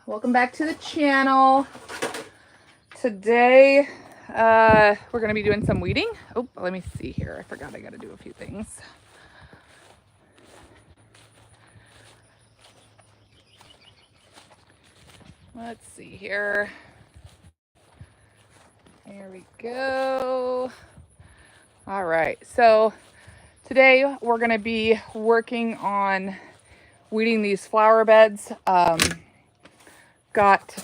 Welcome back to the channel. Today we're going to be doing some weeding. Oh, let me see here. I forgot I got to do a few things. Let's see here. There we go. All right, so today we're going to be working on weeding these flower beds. Got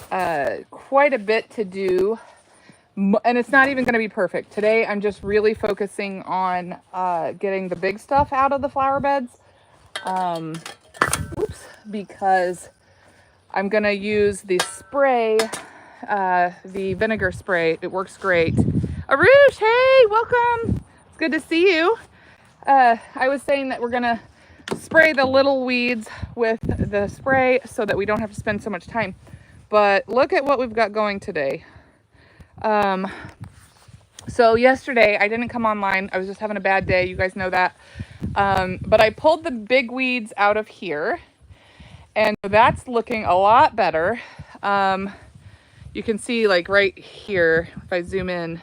quite a bit to do, and it's not even going to be perfect. Today I'm just really focusing on getting the big stuff out of the flower beds. Because I'm going to use the spray, the vinegar spray. It works great. Arush, hey, welcome. It's good to see you. I was saying that we're going to spray the little weeds with the spray so that we don't have to spend so much time. But look at what we've got going today. So yesterday I didn't come online. I was just having a bad day. You guys know that. But I pulled the big weeds out of here, and that's looking a lot better. You can see like right here, if I zoom in,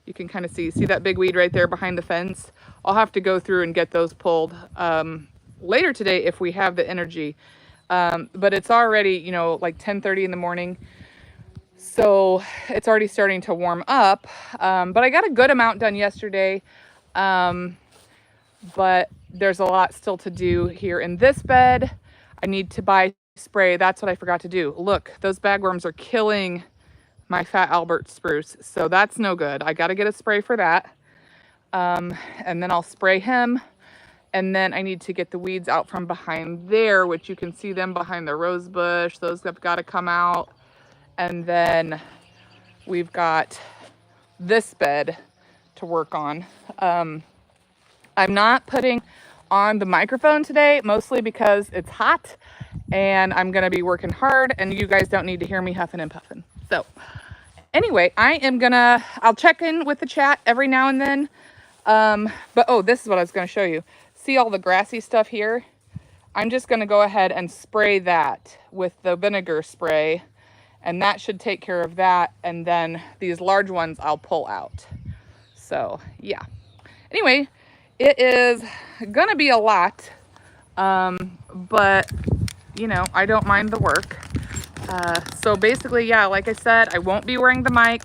you can kind of see that big weed right there behind the fence. I'll have to go through and get those pulled later today if we have the energy. But it's already, you know, like 10:30 in the morning. So it's already starting to warm up. But I got a good amount done yesterday. But there's a lot still to do here in this bed. I need to buy spray. That's what I forgot to do. Look, those bagworms are killing my fat Albert spruce. So that's no good. I got to get a spray for that. And then I'll spray him. And then I need to get the weeds out from behind there, which you can see them behind the rose bush. Those have got to come out. And then we've got this bed to work on. I'm not putting on the microphone today, mostly because it's hot and I'm going to be working hard and you guys don't need to hear me huffing and puffing. So anyway, I'll check in with the chat every now and then. But oh, this is what I was going to show you. See all the grassy stuff here? I'm just going to go ahead and spray that with the vinegar spray, and that should take care of that. And then these large ones I'll pull out. So yeah. Anyway, it is going to be a lot, but you know, I don't mind the work. So basically, yeah, like I said, I won't be wearing the mic.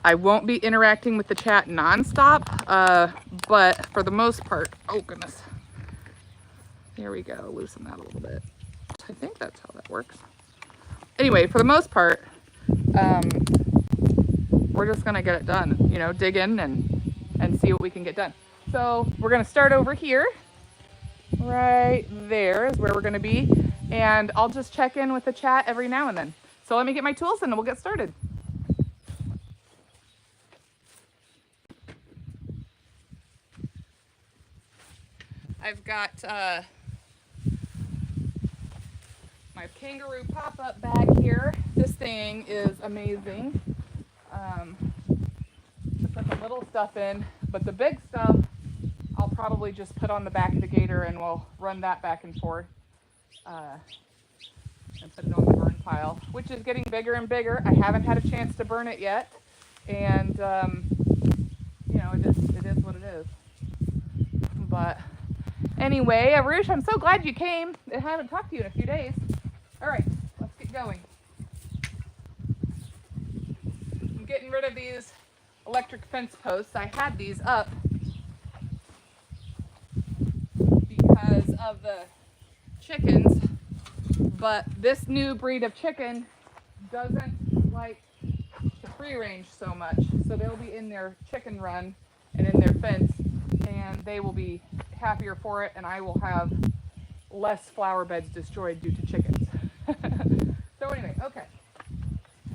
I won't be interacting with the chat nonstop, but for the most part, oh goodness. Here we go, loosen that a little bit. I think that's how that works. Anyway, for the most part, we're just gonna get it done, you know, dig in and see what we can get done. So we're gonna start over here. Right there is where we're gonna be. And I'll just check in with the chat every now and then. So let me get my tools and we'll get started. I've got my kangaroo pop-up bag here. This thing is amazing. To put the little stuff in, but the big stuff I'll probably just put on the back of the gator and we'll run that back and forth and put it on the burn pile, which is getting bigger and bigger. I haven't had a chance to burn it yet, and you know, it is what it is. But anyway, Arush, I'm so glad you came. I haven't talked to you in a few days. All right, let's get going. I'm getting rid of these electric fence posts. I had these up because of the chickens, but this new breed of chicken doesn't like to free range so much. So they'll be in their chicken run and in their fence, and they will be happier for it, and I will have less flower beds destroyed due to chickens. So anyway, okay.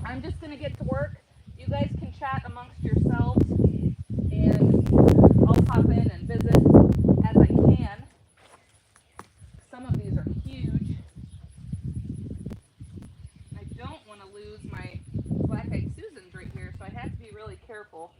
I'm just going to get to work. You guys can chat amongst yourselves, and I'll pop in and visit as I can. Some of these are huge. I don't want to lose my black-eyed Susans right here, so I have to be really careful.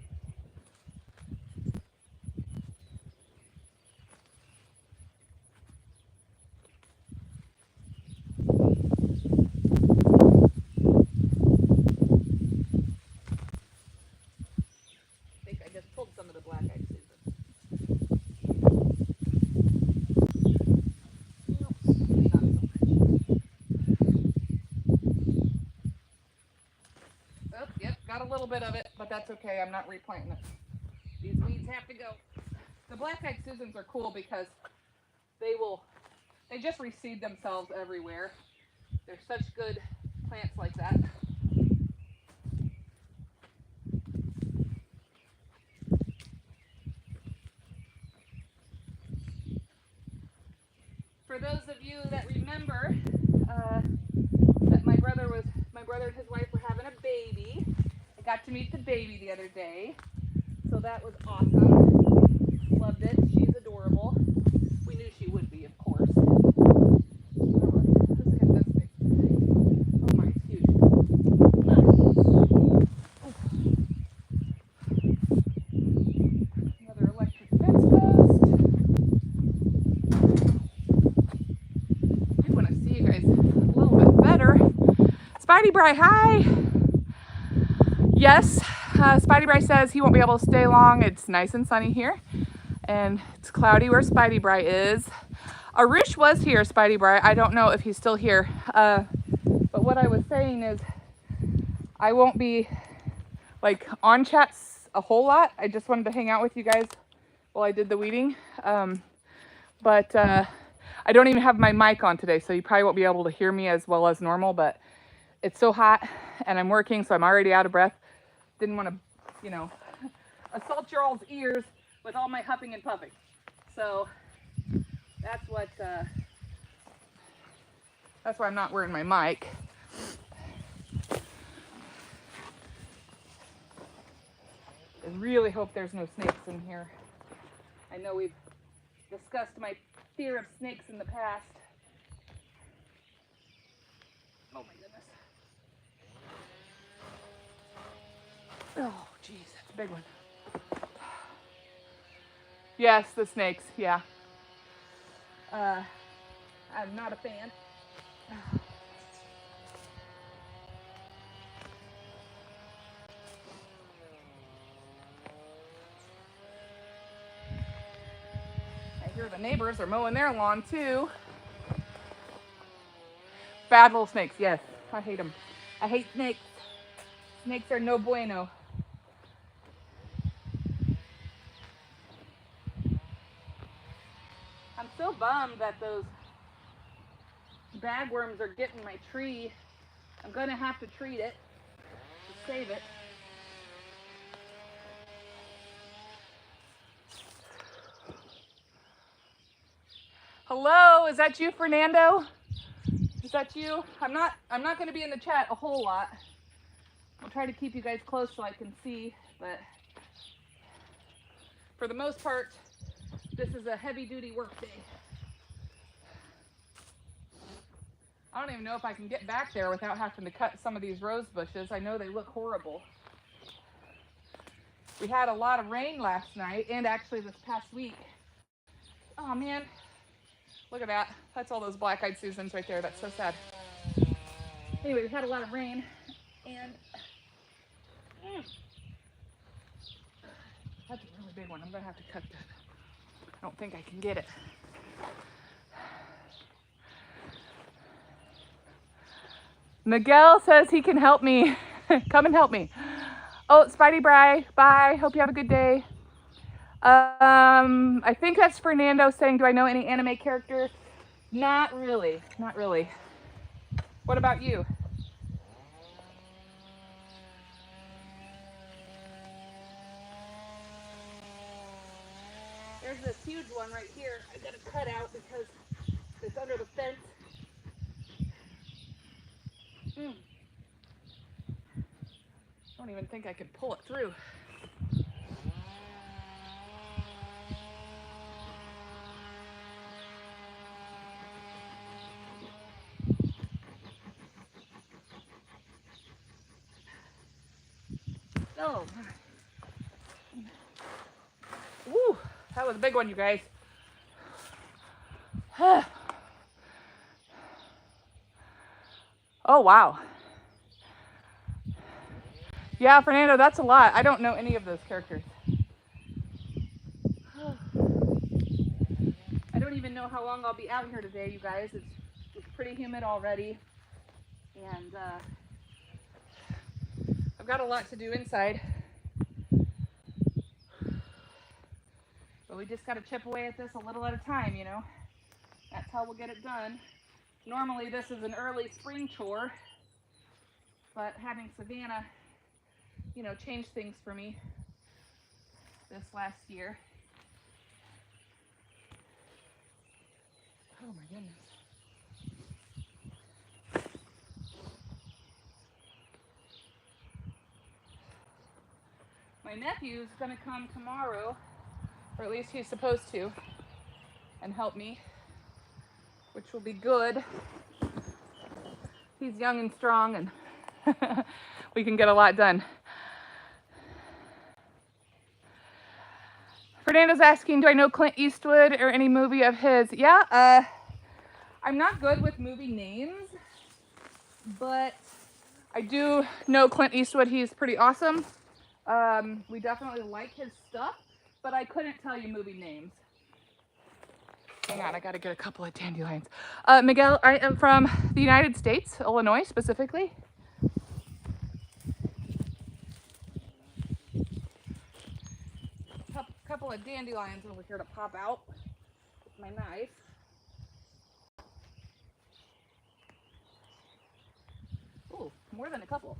Got a little bit of it, but that's okay. I'm not replanting it. These weeds have to go. The black-eyed Susans are cool because they just reseed themselves everywhere. They're such good plants like that. For those of you that remember that my brother and his wife were having a baby, I got to meet the baby the other day, so that was awesome. Loved it. She's adorable. We knew she would be, of course. Let's get this thing. Oh my, it's huge. Another electric fence post. I want to see you guys a little bit better. Spidey Bry, hi. Yes, Spidey Bry says he won't be able to stay long. It's nice and sunny here, and it's cloudy where Spidey Bry is. Arish was here, Spidey Bry. I don't know if he's still here. But what I was saying is I won't be like on chats a whole lot. I just wanted to hang out with you guys while I did the weeding. But I don't even have my mic on today, so you probably won't be able to hear me as well as normal, but it's so hot and I'm working, so I'm already out of breath. Didn't want to, you know, assault your all's ears with all my huffing and puffing. So that's why I'm not wearing my mic. I really hope there's no snakes in here. I know we've discussed my fear of snakes in the past. Oh my goodness. Oh geez, that's a big one. Yes, the snakes, yeah. I'm not a fan. I hear the neighbors are mowing their lawn too. Bad little snakes, yes. I hate them. I hate snakes. Snakes are no bueno. I'm so bummed that those bagworms are getting my tree. I'm gonna have to treat it to save it. Hello, is that you, Fernando? Is that you? I'm not gonna be in the chat a whole lot. I'll try to keep you guys close so I can see, but for the most part, this is a heavy-duty work day. I don't even know if I can get back there without having to cut some of these rose bushes. I know they look horrible. We had a lot of rain last night and actually this past week. Oh man, look at that. That's all those black-eyed Susans right there. That's so sad. Anyway, we had a lot of rain and that's a really big one. I'm gonna have to cut that. I don't think I can get it. Miguel says he can help me. Come and help me. Oh, Spidey Bry, bye. Hope you have a good day. I think that's Fernando saying, do I know any anime characters? Not really, not really. What about you? There's this huge one right here. I gotta cut out because it's under the fence. I don't even think I could pull it through. Oh. Woo, that was a big one, you guys. Oh, wow. Yeah, Fernando, that's a lot. I don't know any of those characters. I don't even know how long I'll be out here today, you guys. It's pretty humid already. And I've got a lot to do inside. But we just got to chip away at this a little at a time, you know. That's how we'll get it done. Normally this is an early spring chore, but having Savannah, you know, change things for me this last year. Oh my goodness. My nephew's gonna come tomorrow, or at least he's supposed to, and help me, which will be good. He's young and strong, and we can get a lot done. Fernando's asking, do I know Clint Eastwood or any movie of his? Yeah, I'm not good with movie names, but I do know Clint Eastwood. He's pretty awesome. We definitely like his stuff, but I couldn't tell you movie names. Hang on, I gotta get a couple of dandelions. Miguel, I am from the United States, Illinois specifically. Couple of dandelions over here to pop out with my knife. Oh, more than a couple,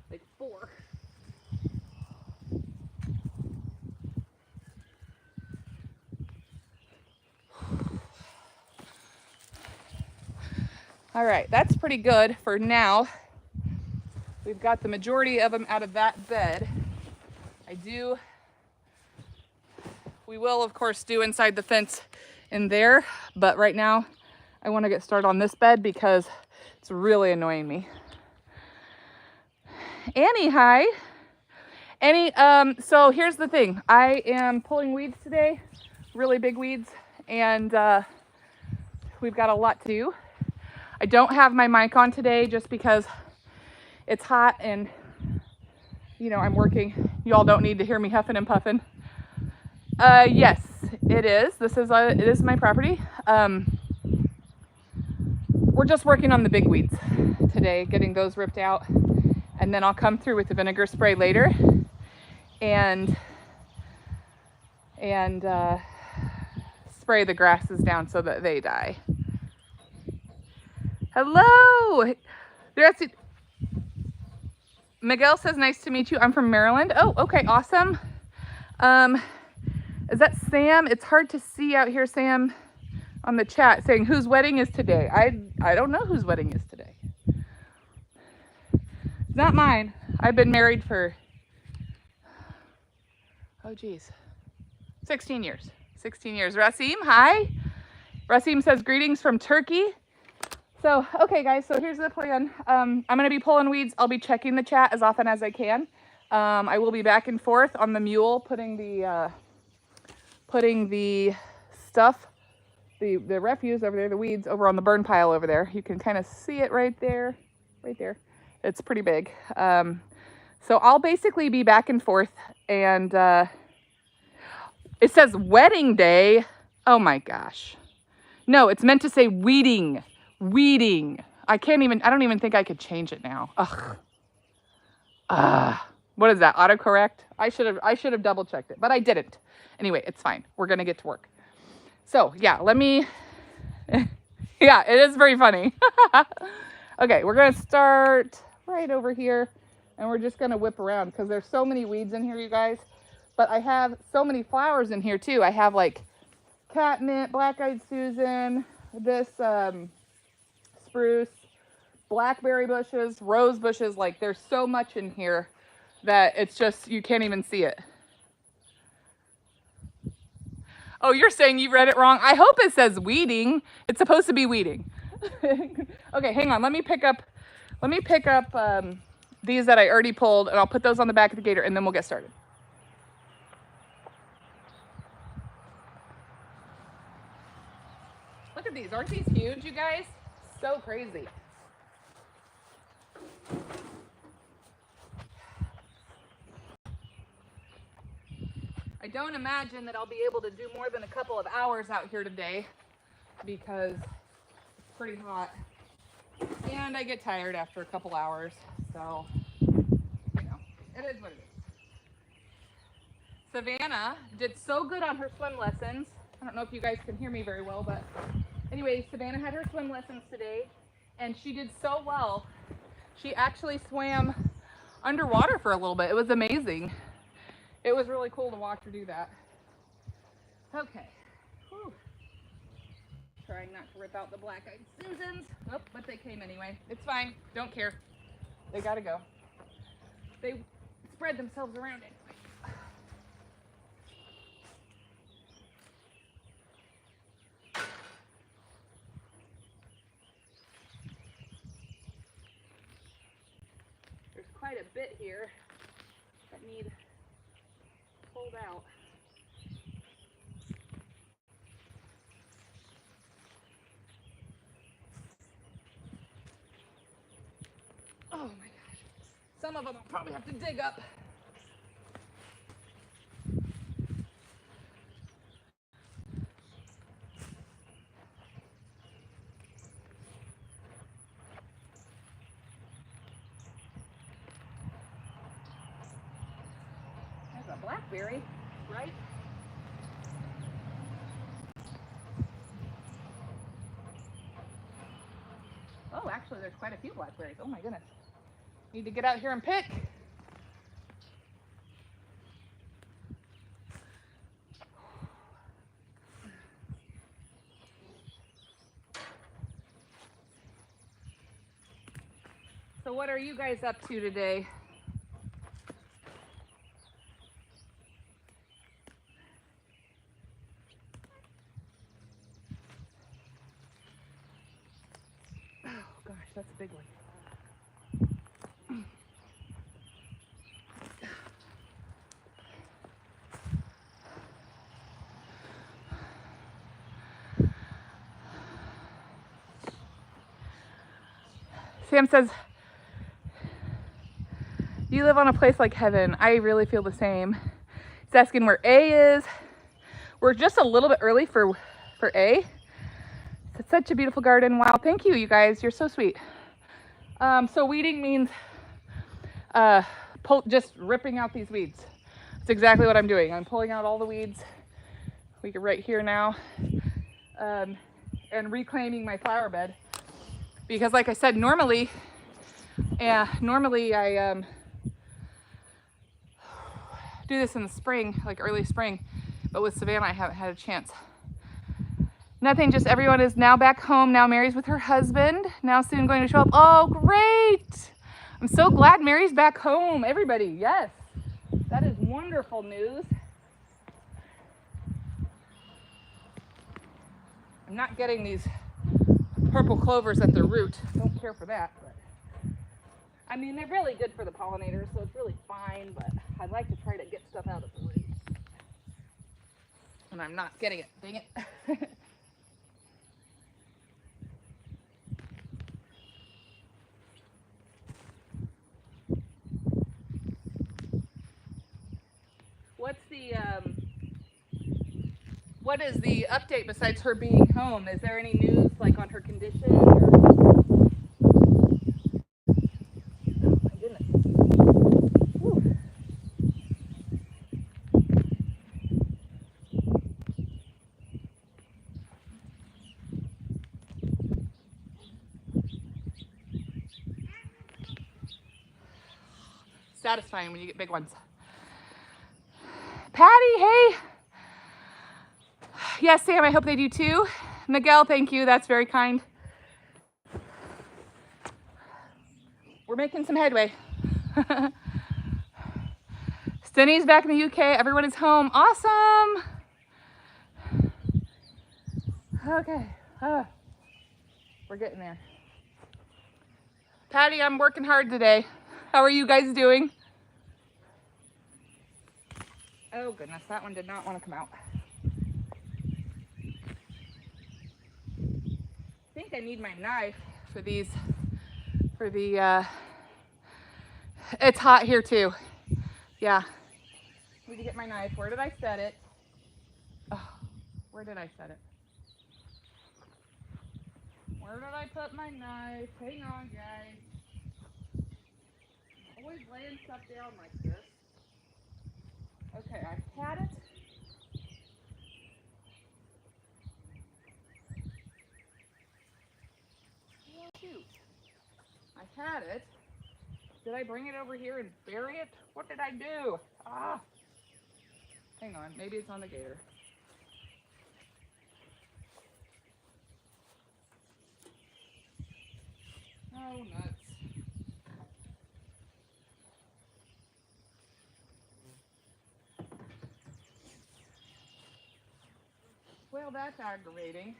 like 4. All right, that's pretty good for now. We've got the majority of them out of that bed. We will, of course, do inside the fence in there, but right now I want to get started on this bed because it's really annoying me. Annie, hi. Annie, so here's the thing. I am pulling weeds today, really big weeds, and we've got a lot to do. I don't have my mic on today just because it's hot and, you know, I'm working. You all don't need to hear me huffing and puffing. Yes, it is. It is my property. We're just working on the big weeds today, getting those ripped out, and then I'll come through with the vinegar spray later and spray the grasses down so that they die. Hello. Miguel says, nice to meet you. I'm from Maryland. Oh, okay, awesome. Is that Sam? It's hard to see out here, Sam, on the chat saying whose wedding is today. I don't know whose wedding is today. It's not mine. I've been married for, oh geez, 16 years. 16 years. Rasim, hi. Rasim says greetings from Turkey. So, okay guys, so here's the plan. I'm going to be pulling weeds. I'll be checking the chat as often as I can. I will be back and forth on the mule, putting the stuff, the refuse over there, the weeds over on the burn pile over there. You can kind of see it right there, right there. It's pretty big. So I'll basically be back and forth, and it says wedding day. Oh my gosh. No, it's meant to say weeding. Weeding. I don't even think I could change it now. Ugh. What is that? Autocorrect? I should have double checked it, but I didn't. Anyway, it's fine. We're going to get to work. So yeah, yeah, it is very funny. Okay, we're going to start right over here, and we're just going to whip around because there's so many weeds in here, you guys. But I have so many flowers in here too. I have like catnip, black-eyed Susan, this spruce, blackberry bushes, rose bushes. Like there's so much in here that it's just, you can't even see it. Oh, you're saying you read it wrong? I hope it says weeding. It's supposed to be weeding. Okay, hang on. Let me pick up these that I already pulled, and I'll put those on the back of the gator, and then we'll get started. Look at these. Aren't these huge, you guys? So crazy. I don't imagine that I'll be able to do more than a couple of hours out here today because it's pretty hot and I get tired after a couple hours. So, you know. It is what it is. Savannah did so good on her swim lessons. I don't know if you guys can hear me very well, but anyway, Savannah had her swim lessons today, and she did so well. She actually swam underwater for a little bit. It was amazing. It was really cool to watch her do that. Okay. Whew. Trying not to rip out the black-eyed Susans. Oh, but they came anyway. It's fine. Don't care. They gotta go. They spread themselves around anyway. There's quite a bit here that need pulled out. Oh my gosh. Some of them I'll probably have to dig up. There's a blackberry, right? Oh, actually, there's quite a few blackberries. Oh my goodness. Need to get out here and pick. So what are you guys up to today? Oh gosh, that's a big one. Sam says, you live on a place like heaven. I really feel the same. He's asking where A is. We're just a little bit early for A. It's such a beautiful garden. Wow, thank you, you guys. You're so sweet. So weeding means just ripping out these weeds. That's exactly what I'm doing. I'm pulling out all the weeds. We get right here now. And reclaiming my flower bed. Because like I said, normally I do this in the spring, like early spring, but with Savannah, I haven't had a chance. Nothing, just everyone is now back home. Now Mary's with her husband. Now soon going to show up. Oh, great. I'm so glad Mary's back home. Everybody, yes. That is wonderful news. I'm not getting these purple clovers at the root. Don't care for that. But I mean, they're really good for the pollinators, so it's really fine, but I'd like to try to get stuff out of the root. And I'm not getting it. Dang it. What is the update besides her being home? Is there any news like on her condition? Or... Oh my goodness. Whew. Satisfying when you get big ones. Patty, hey. Yes, Sam, I hope they do too. Miguel, thank you. That's very kind. We're making some headway. Stinny's back in the UK. Everyone is home. Awesome. Okay. We're getting there. Patty, I'm working hard today. How are you guys doing? Oh goodness, that one did not want to come out. I think I need my knife for these, it's hot here too. Yeah. Need to get my knife. Where did I set it? Oh, where did I set it? Where did I put my knife? Hang on, guys. Always laying spraying stuff down like this. Okay, I've had it. Oh, shoot. I had it. Did I bring it over here and bury it? What did I do? Ah. Hang on, maybe it's on the gator. Oh, nuts. Well, that's aggravating.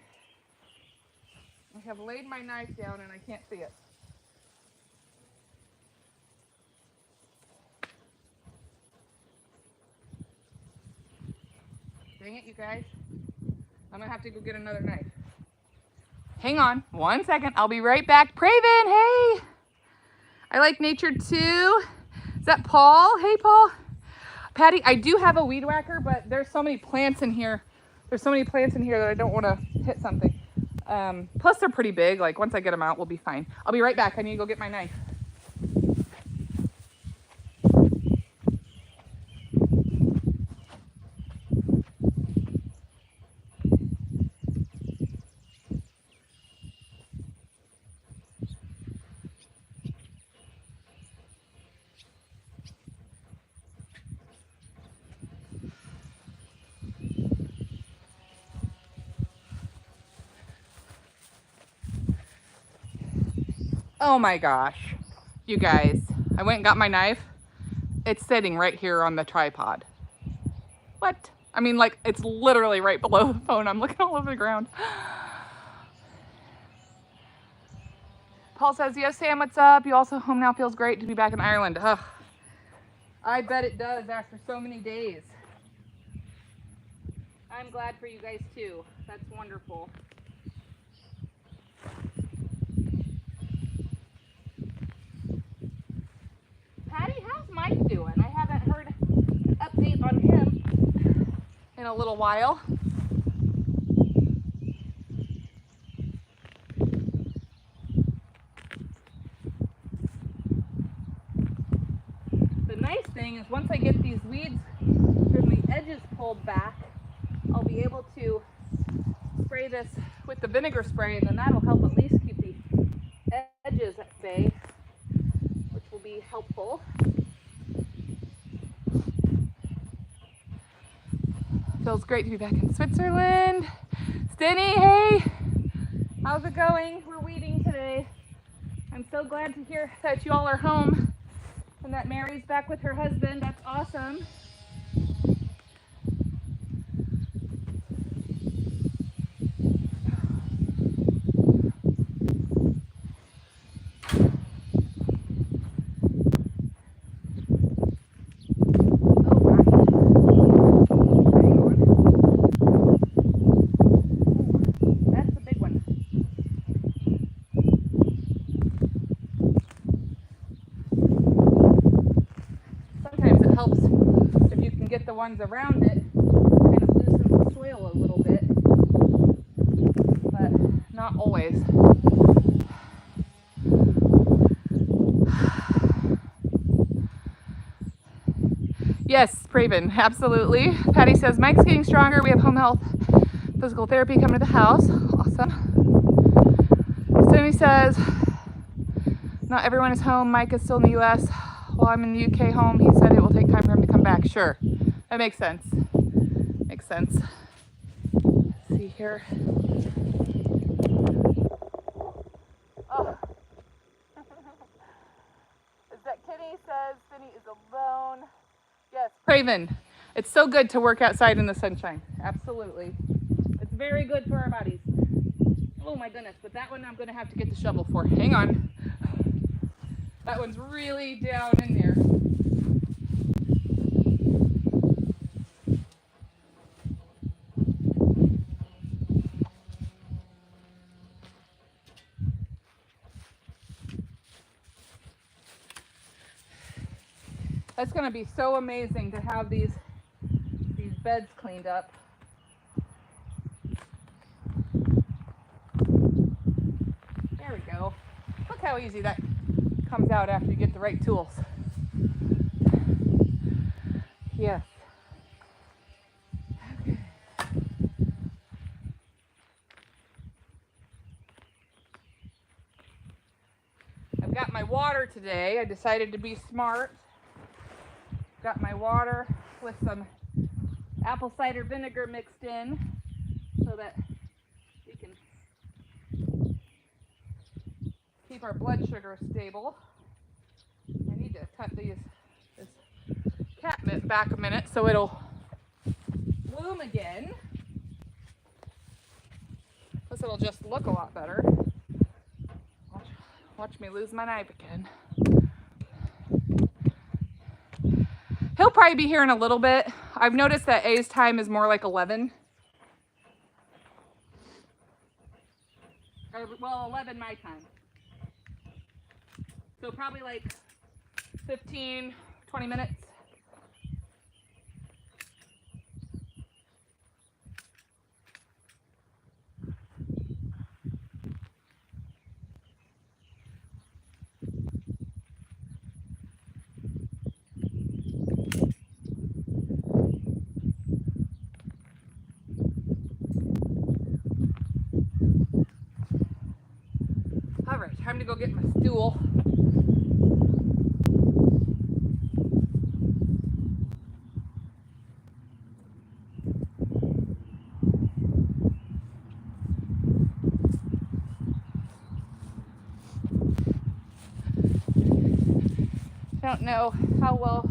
I have laid my knife down and I can't see it. Dang it, you guys. I'm gonna have to go get another knife. Hang on 1 second. I'll be right back. Praven, hey. I like nature too. Is that Paul? Hey, Paul. Patty, I do have a weed whacker, but there's so many plants in here. There's so many plants in here that I don't want to hit something. Plus, they're pretty big. Like, once I get them out, we'll be fine. I'll be right back. I need to go get my knife. Oh my gosh, you guys, I went and got my knife. It's sitting right here on the tripod. What? I mean, like, it's literally right below the phone. I'm looking all over the ground. Paul says, yes, Sam, what's up? You also home now? Feels great to be back in Ireland. Ugh. I bet it does after so many days. I'm glad for you guys too. That's wonderful. Patty, how's Mike doing? I haven't heard an update on him in a little while. The nice thing is once I get these weeds from the edges pulled back, I'll be able to spray this with the vinegar spray, and then that'll help at least keep the edges at bay, which will be helpful. Feels great to be back in Switzerland. Stenny, hey, how's it going? We're weeding today. I'm so glad to hear that you all are home and that Mary's back with her husband. That's awesome. The ones around it kind of loosens the soil a little bit, but not always. Yes, Praven, absolutely. Patty says, Mike's getting stronger. We have home health, physical therapy coming to the house. Awesome. Sammy says, not everyone is home. Mike is still in the U.S. While I'm in the UK home, he said it will take time for him to come back. Sure. That makes sense. Makes sense. Let's see here. Oh. Is that Kitty says Cindy is alone? Yes, Craven. It's so good to work outside in the sunshine. Absolutely. It's very good for our bodies. Oh my goodness, but that one I'm going to have to get the shovel for. Hang on. That one's really down in there. That's going to be so amazing to have these beds cleaned up. There we go. Look how easy that comes out after you get the right tools. Yes. Okay. I've got my water today. I decided to be smart. Got my water with some apple cider vinegar mixed in so that we can keep our blood sugar stable. I need to cut this catnip back a minute so it'll bloom again. Plus it'll just look a lot better. Watch me lose my knife again. He'll probably be here in a little bit. I've noticed that A's time is more like 11. Or, well, 11 my time. So probably like 15, 20 minutes. All right, time to go get my stool. I don't know how well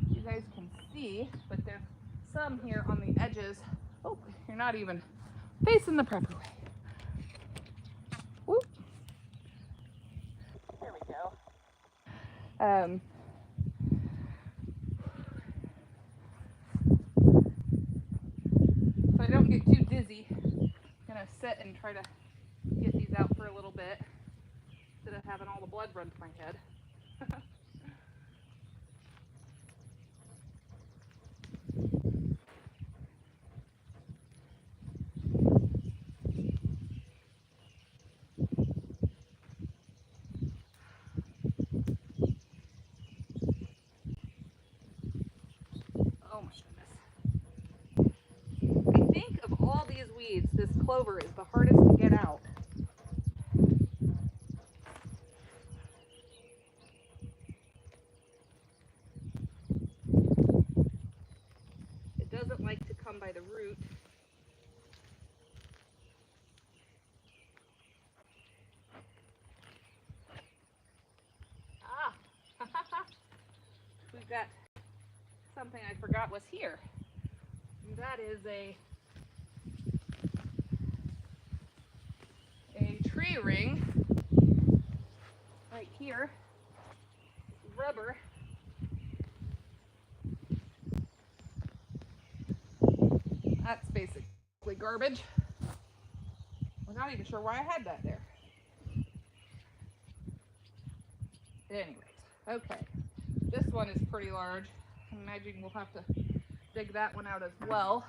you guys can see, but there's some here on the edges. Oh, you're not even facing the proper way. Whoop. There we go. So I don't get too dizzy, I'm gonna sit and try to get these out for a little bit instead of having all the blood run to my head. Oh my goodness. I think of all these weeds, this clover is the hardest to get out. It doesn't like to come by the root. Ah! We've got something I forgot was here. And that is a tree ring right here. Rubber. That's basically garbage. I'm not even sure why I had that there. Anyways, okay. This one is pretty large. I imagine we'll have to dig that one out as well.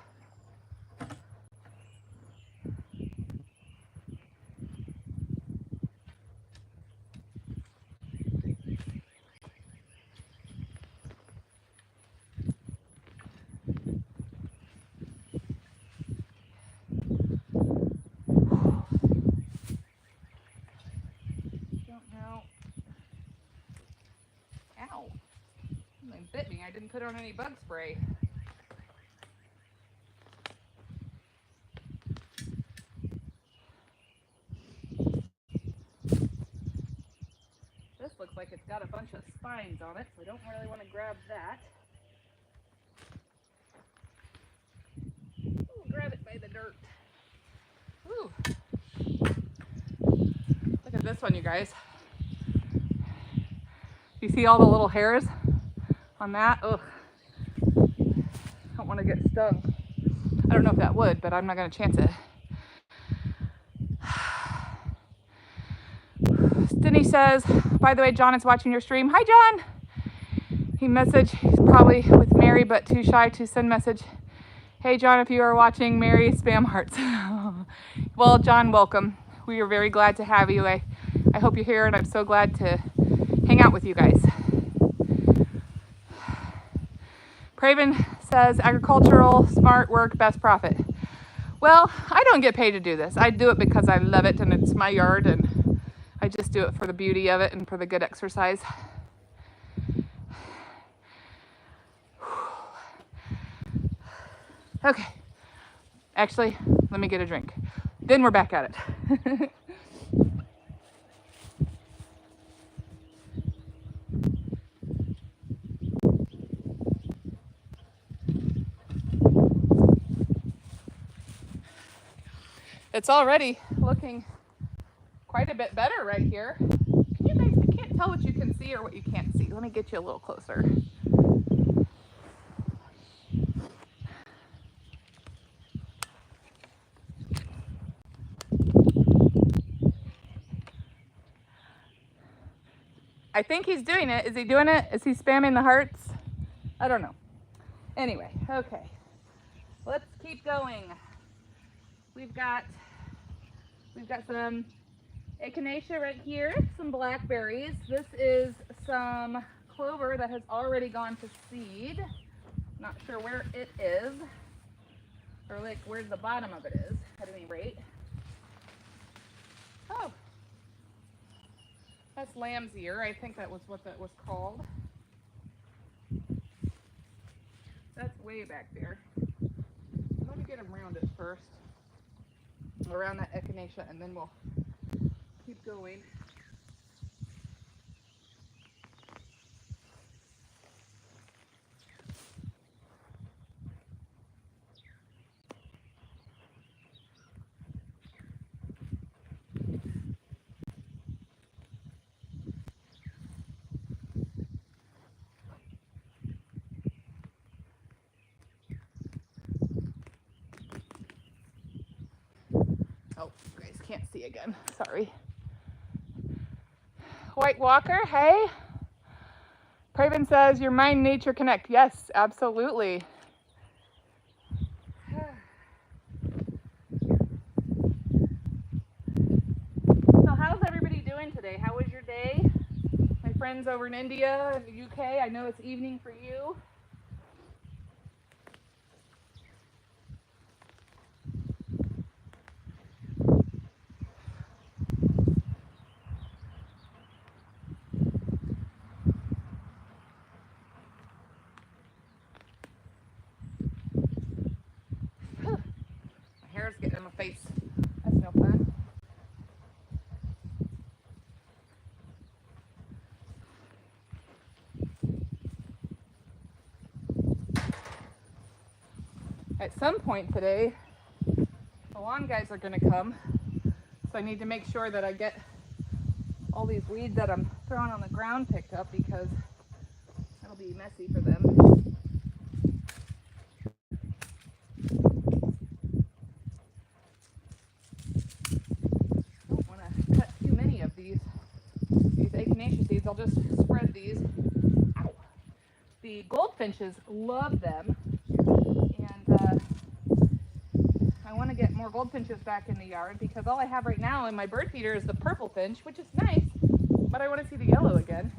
Bit me. I didn't put on any bug spray. This looks like it's got a bunch of spines on it, so I don't really want to grab that. Ooh, grab it by the dirt. Ooh. Look at this one, you guys. You see all the little hairs on that? Ugh. I don't want to get stung. I don't know if that would, but I'm not going to chance it. Denny says, by the way, John is watching your stream. Hi, John. He messaged, he's probably with Mary, but too shy to send message. Hey, John, if you are watching, Mary, spam hearts. Well, John, welcome. We are very glad to have you. I hope you're here, and I'm so glad to hang out with you guys. Praven says agricultural, smart work, best profit. Well, I don't get paid to do this. I do it because I love it and it's my yard and I just do it for the beauty of it and for the good exercise. Okay, actually, let me get a drink. Then we're back at it. It's already looking quite a bit better right here. Can you guys, I can't tell what you can see or what you can't see. Let me get you a little closer. I think he's doing it. Is he doing it? Is he spamming the hearts? I don't know. Anyway, okay. Let's keep going. We've got some echinacea right here, some blackberries. This is some clover that has already gone to seed. Not sure where it is, or like where the bottom of it is, at any rate. Oh, that's lamb's ear. I think that was what that was called. That's way back there. Let me get around it first. Around that echinacea, and then we'll keep going. Oh, you guys can't see again. Sorry. White Walker, hey. Praven says your mind nature connect. Yes, absolutely. So how's everybody doing today? How was your day? My friends over in India and the UK, I know it's evening for you. My hair's getting in my face. That's no fun. At some point today, the lawn guys are going to come, so I need to make sure that I get all these weeds that I'm throwing on the ground picked up, because that'll be messy for them. I don't want to cut too many of these echinacea seeds. I'll just spread these. Ow. The goldfinches love them, and I want to get more goldfinches back in the yard, because all I have right now in my bird feeder is the purple finch, which is nice, but I want to see the yellow again.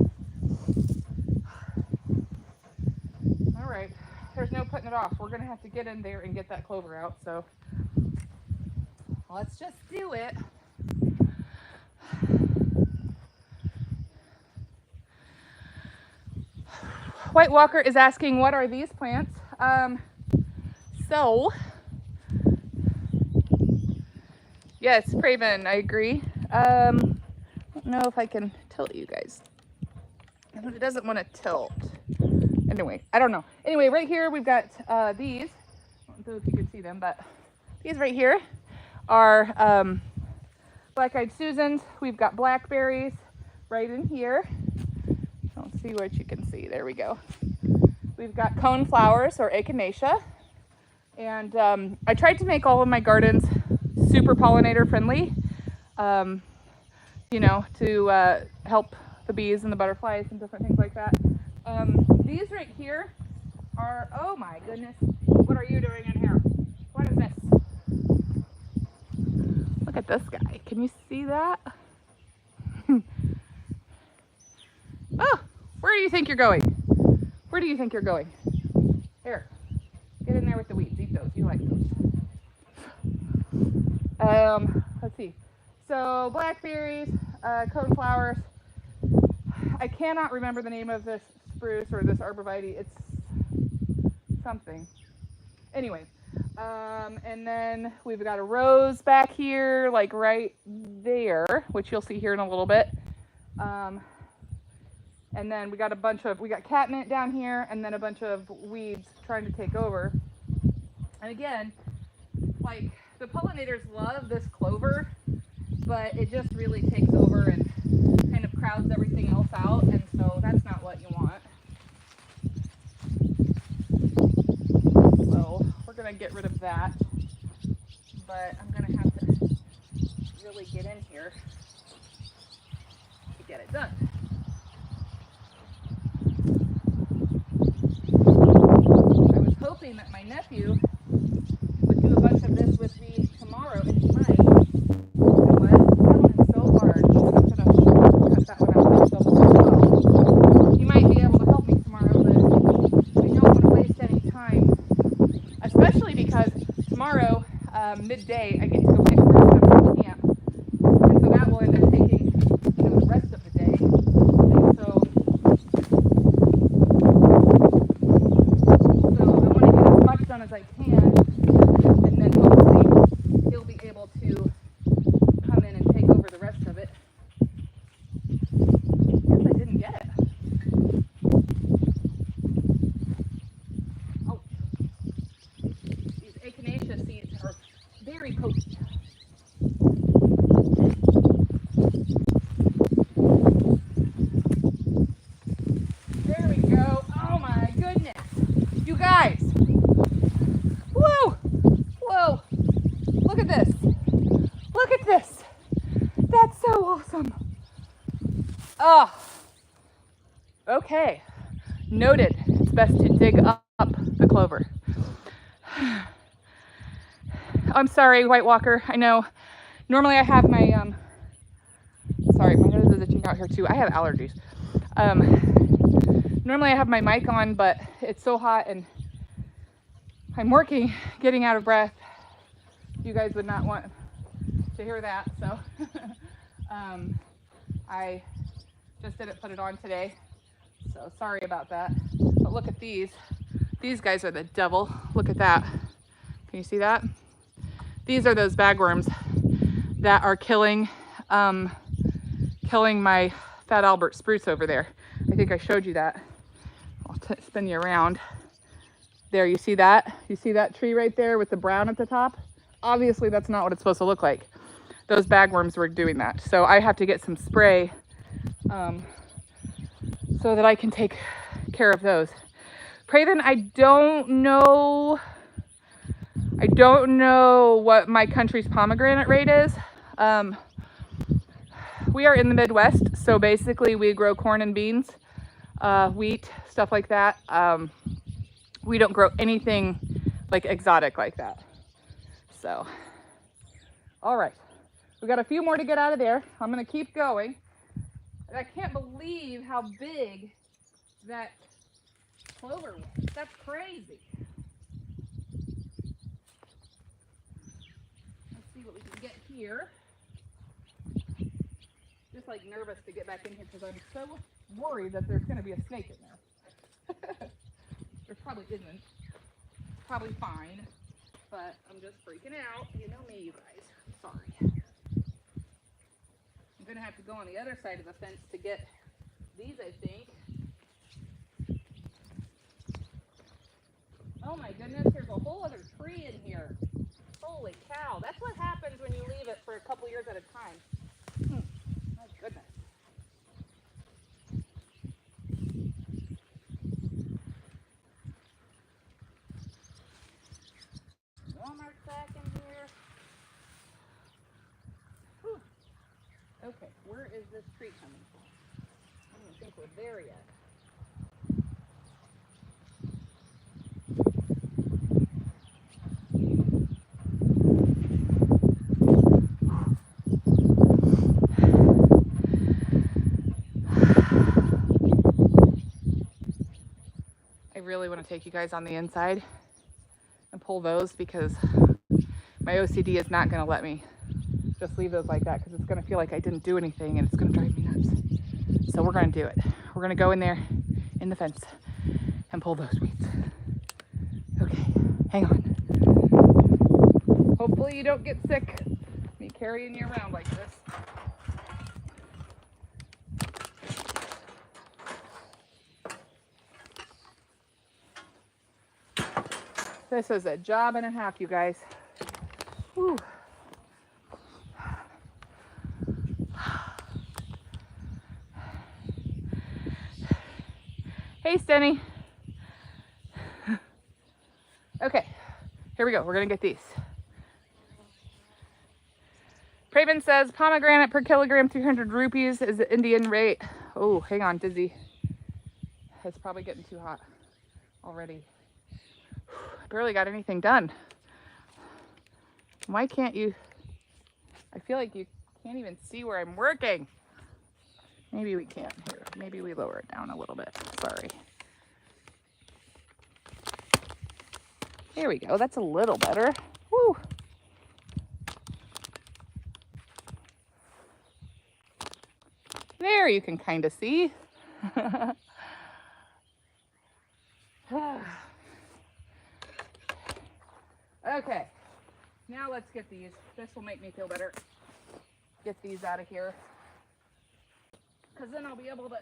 All right, there's no putting it off. We're going to have to get in there and get that clover out, so let's just do it. White Walker is asking, what are these plants? Yes, Praven, I agree. I don't know if I can tilt you guys. It doesn't want to tilt. Anyway, I don't know. Anyway, right here we've got these. I don't know if you can see them, but these right here are black-eyed Susans. We've got blackberries right in here. Don't see what you can see. There we go. We've got cone flowers, or echinacea. And I tried to make all of my gardens super pollinator friendly, you know, to help the bees and the butterflies and different things like that. These right here are, oh my goodness, what are you doing in here? What is this? Look at this guy. Can you see that? Oh, where do you think you're going? Where do you think you're going? Here, get in there with the weeds. Eat those. You like those. Let's see. So blackberries, coneflowers. I cannot remember the name of this spruce or this arborvitae. It's something. Anyway, and then we've got a rose back here, like right there, which you'll see here in a little bit. And then we got catnip down here, and then a bunch of weeds trying to take over. And again, like the pollinators love this clover, but it just really takes over and kind of crowds everything else out, and so that's not what you want. So we're gonna get rid of that, but I'm gonna have to really get in here to get it done. I was hoping that my nephew would do a bunch of this with me tomorrow, and he might. You know what? That one is so large. I'm gonna cut that one out myself as well. He might be able to help me tomorrow, but I don't want to waste any time, especially because tomorrow, midday, I get to go pick fruit up from camp, and so that will end up taking, the rest of the day. And so I want to get as much done as I can, and then hopefully he'll be able to come in and take over the rest of it. Guess I didn't get it. Oh, these echinacea seeds are very potent. There we go. Oh my goodness. You guys. Whoa. Whoa. Look at this. Look at this. That's so awesome. Oh. Okay. Noted. It's best to dig up the clover. I'm sorry, White Walker. I know. Normally I have my sorry, my nose is itching out here too. I have allergies. Normally I have my mic on, but it's so hot and I'm working, getting out of breath. You guys would not want to hear that, so I just didn't put it on today. So sorry about that. But look at these. These guys are the devil. Look at that. Can you see that? These are those bagworms that are killing my Fat Albert spruce over there. I think I showed you that. I'll spin you around. There, you see that? You see that tree right there with the brown at the top? Obviously, that's not what it's supposed to look like. Those bagworms were doing that. So I have to get some spray so that I can take care of those. Craven, I don't know what my country's pomegranate rate is. We are in the Midwest, so basically we grow corn and beans, wheat, stuff like that. We don't grow anything like exotic like that. So, all right. We got a few more to get out of there. I'm gonna keep going. And I can't believe how big that clover was. That's crazy. Let's see what we can get here. Just like nervous to get back in here because I'm so worried that there's gonna be a snake in there. There probably isn't. Probably fine. But I'm just freaking out. You know me, you guys. I'm sorry. I'm gonna have to go on the other side of the fence to get these, I think. Oh my goodness, there's a whole other tree in here. Holy cow. That's what happens when you leave it for a couple years at a time. My goodness. Walmart's back in here. Whew. Okay, where is this tree coming from? I don't think we're there yet. I really want to take you guys on the inside and pull those because my OCD is not going to let me just leave those like that because it's going to feel like I didn't do anything and it's going to drive me nuts. So we're going to do it. We're going to go in there in the fence and pull those weeds. Okay, hang on. Hopefully you don't get sick me carrying you around like this. This is a job and a half, you guys. Whew. Hey, Stenny. Okay, here we go. We're gonna get these. Praven says pomegranate per kilogram, 300 rupees is the Indian rate. Oh, hang on, dizzy. It's probably getting too hot already. I barely got anything done. Why can't you? I feel like you can't even see where I'm working. Maybe we can't here. Maybe we lower it down a little bit. Sorry. There we go. That's a little better. Woo. There you can kind of see. Okay. Now let's get these. This will make me feel better. Get these out of here. Because then I'll be able to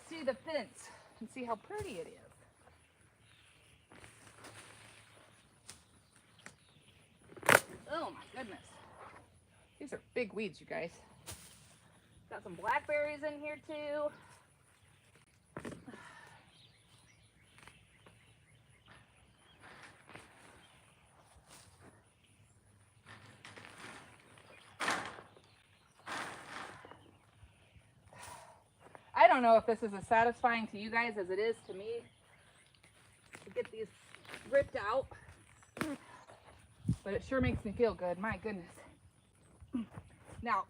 see the fence and see how pretty it is. Oh my goodness. These are big weeds, you guys. Got some blackberries in here too. I don't know if this is as satisfying to you guys as it is to me to get these ripped out, but it sure makes me feel good. My goodness. Now,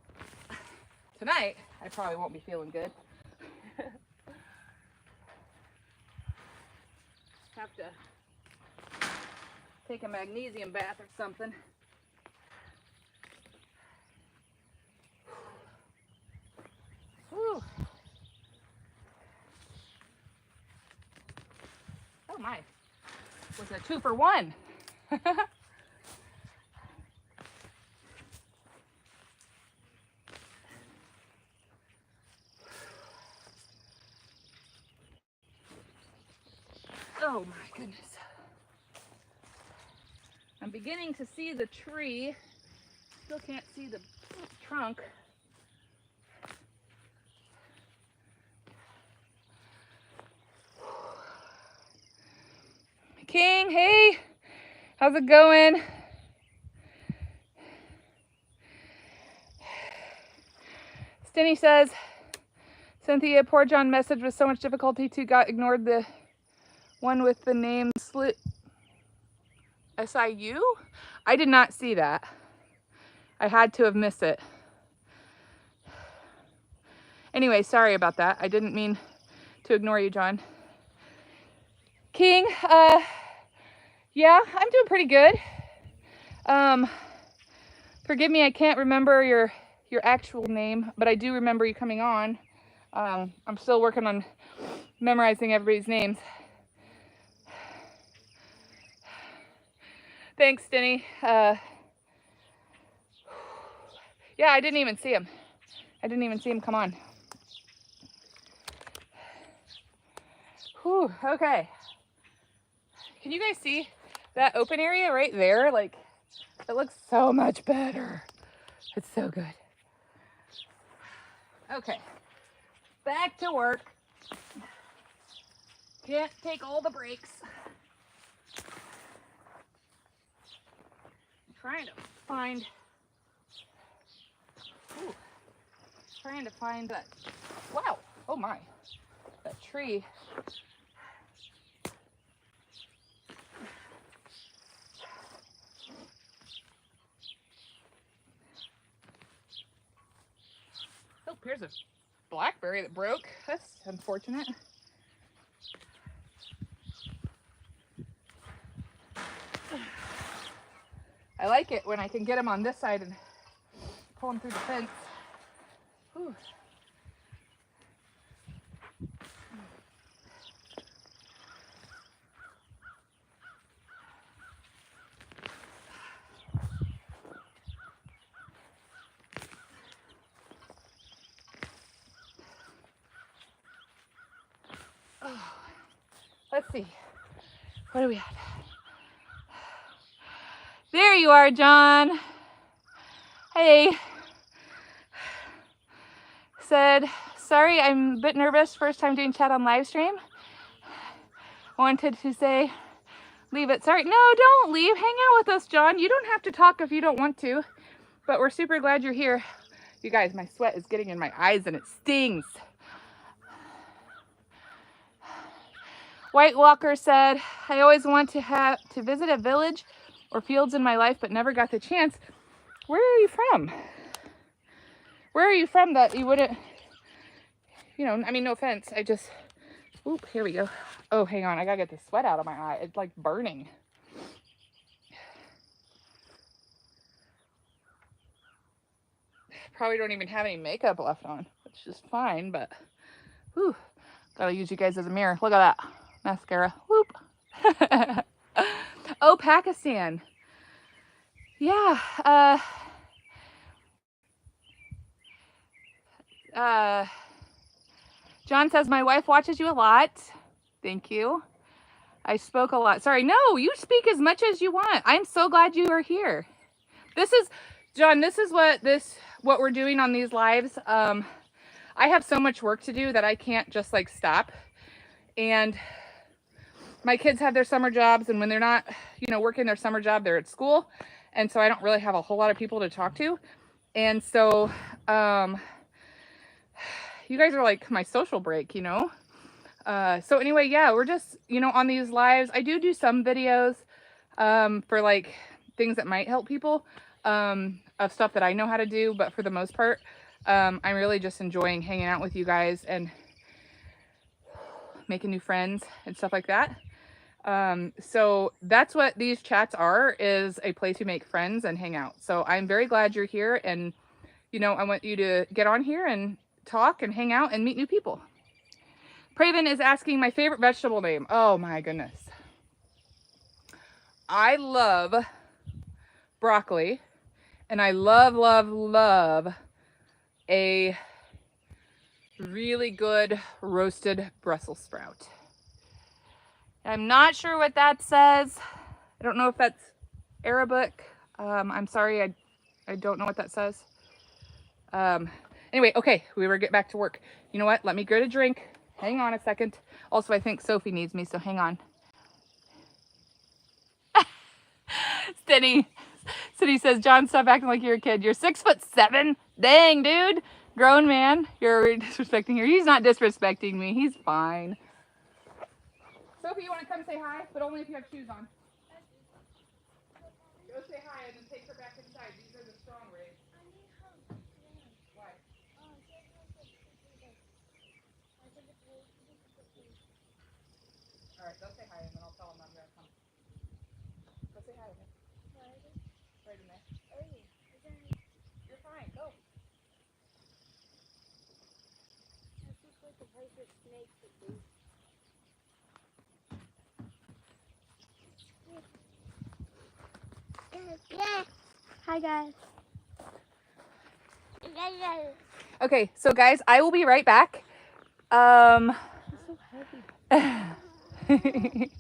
tonight, I probably won't be feeling good. Have to take a magnesium bath or something. Whew. Oh my, was a 2 for 1. Oh my goodness. I'm beginning to see the tree. Still can't see the trunk. King, hey, how's it going? Stinny says, Cynthia, poor John message with so much difficulty to got ignored the one with the name SIU? I did not see that. I had to have missed it. Anyway, sorry about that. I didn't mean to ignore you, John. King, yeah, I'm doing pretty good. Forgive me, I can't remember your actual name, but I do remember you coming on. I'm still working on memorizing everybody's names. Thanks, Denny. Yeah, I didn't even see him. I didn't even see him come on. Whew, okay. Can you guys see that open area right there? Like, it looks so much better. It's so good. Okay, back to work. Can't take all the breaks. I'm trying to find that, wow, oh my, that tree. Oh, here's a blackberry that broke. That's unfortunate. I like it when I can get them on this side and pull them through the fence. Whew. Oh, let's see. What do we have? There you are, John. Hey. Said, sorry, I'm a bit nervous. First time doing chat on live stream. Wanted to say, leave it. Sorry. No, don't leave. Hang out with us, John. You don't have to talk if you don't want to. But we're super glad you're here. You guys, my sweat is getting in my eyes and it stings. White Walker said, I always want to visit a village or fields in my life, but never got the chance. Where are you from? Where are you from that you wouldn't, you know, I mean, no offense. I just, oop, here we go. Oh, hang on. I gotta get the sweat out of my eye. It's like burning. Probably don't even have any makeup left on, which is fine, but whew, gotta use you guys as a mirror. Look at that mascara. Whoop. Oh, Pakistan. Yeah. John says, my wife watches you a lot. Thank you. I spoke a lot. Sorry. No, you speak as much as you want. I'm so glad you are here. This is, John, this is what we're doing on these lives. I have so much work to do that I can't just like stop. And my kids have their summer jobs, and when they're not, you know, working their summer job, they're at school. And so I don't really have a whole lot of people to talk to. And so, you guys are like my social break, you know? So anyway, yeah, we're just, you know, on these lives. I do some videos, for like things that might help people, of stuff that I know how to do. But for the most part, I'm really just enjoying hanging out with you guys and making new friends and stuff like that. So that's what these chats are, is a place you make friends and hang out. So I'm very glad you're here, and you know, I want you to get on here and talk and hang out and meet new people. Praven is asking my favorite vegetable name. Oh my goodness. I love broccoli, and I love a really good roasted Brussels sprout. I'm not sure what that says. I don't know if that's Arabic. I'm sorry, I don't know what that says. Anyway, okay, we were getting back to work. You know what? Let me get a drink. Hang on a second. Also, I think Sophie needs me, so hang on. Cindy says, John, stop acting like you're a kid. You're 6'7". Dang, dude. Grown man. You're disrespecting her. He's not disrespecting me. He's fine. Sophie, you want to come say hi? But only if you have shoes on. Go say hi and then take her back inside. These are the strong rays. Why? All right, go say hi and then I'll tell them I'm going to come. Go say hi. Right in there. You're fine. Go. This is like the place where snakes would be. Hi guys. Okay, so guys, I will be right back. It's so heavy.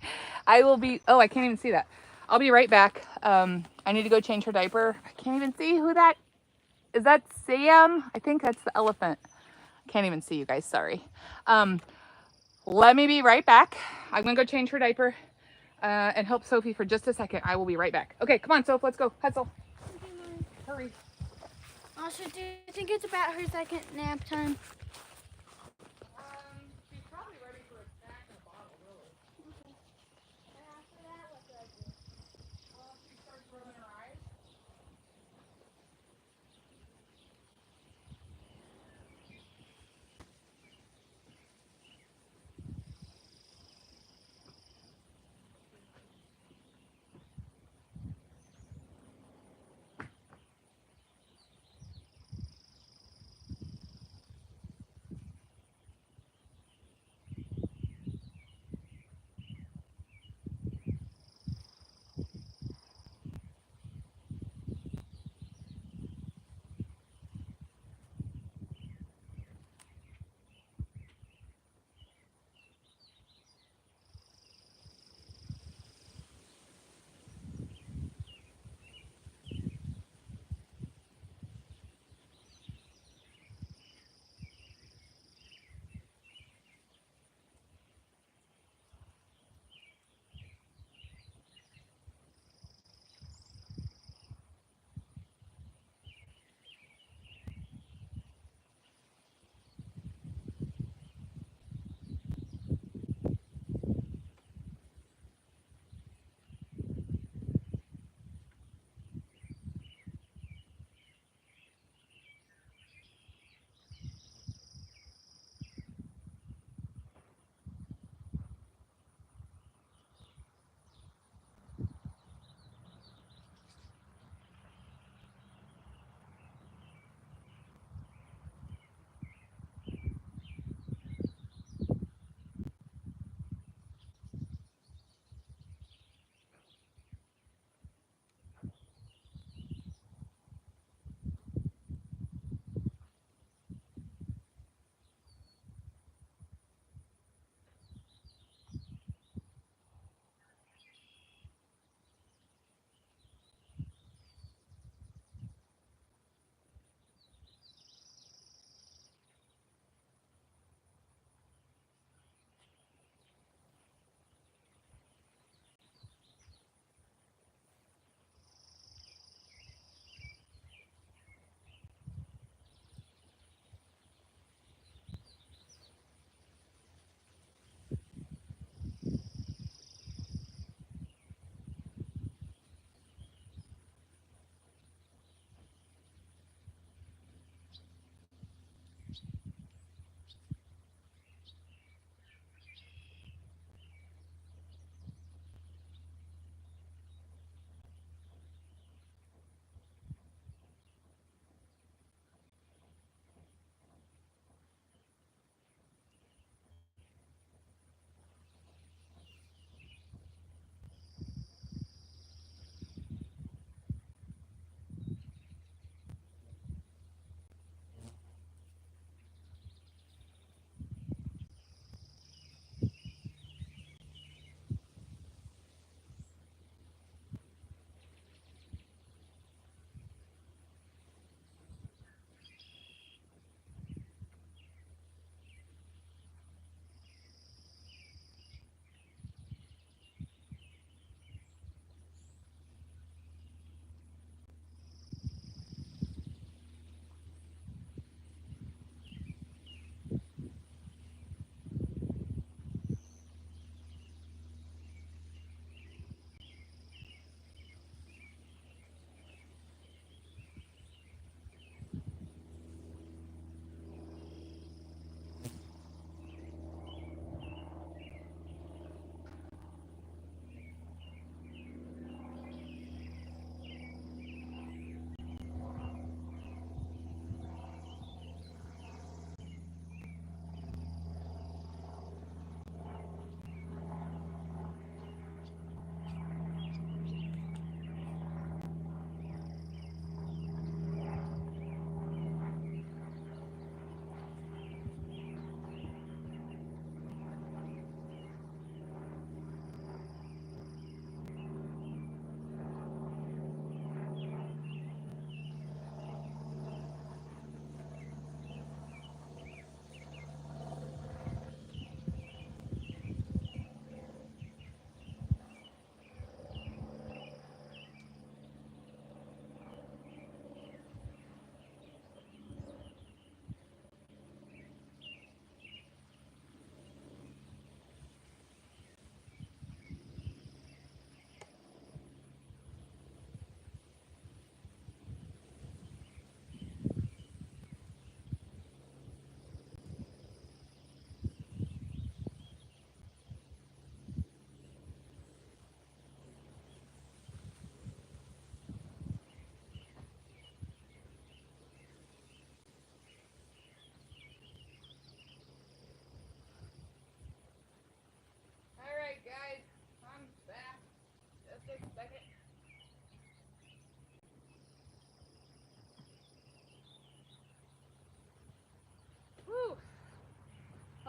I will be, oh, I can't even see that. I'll be right back. I need to go change her diaper. I can't even see who that is. That Sam? I think that's the elephant. Can't even see you guys, sorry. Let me be right back. I'm gonna go change her diaper and help Sophie for just a second. I will be right back. Okay, come on, Soph, let's go. Hustle. Okay, Mom. Hurry. Also, do you think it's about her second nap time? She's probably ready for a snack and a bottle, really. Okay. And after that, what do I do? Well, she starts rubbing her eyes.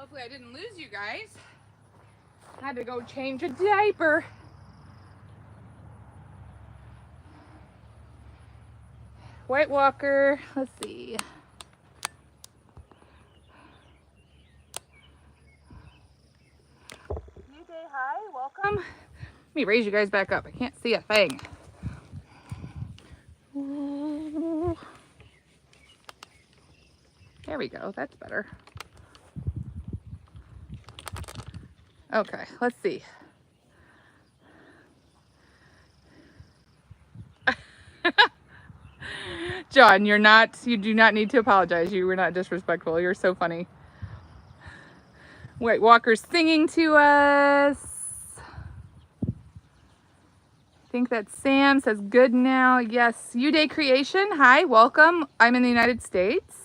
Hopefully I didn't lose you guys. Had to go change a diaper. White Walker, let's see. New day, hi, welcome. Let me raise you guys back up. I can't see a thing. Ooh. There we go, that's better. Okay, let's see. John, you do not need to apologize. You were not disrespectful. You're so funny. White Walker's singing to us. I think that Sam says good now. Yes, U-Day Creation. Hi, welcome. I'm in the United States.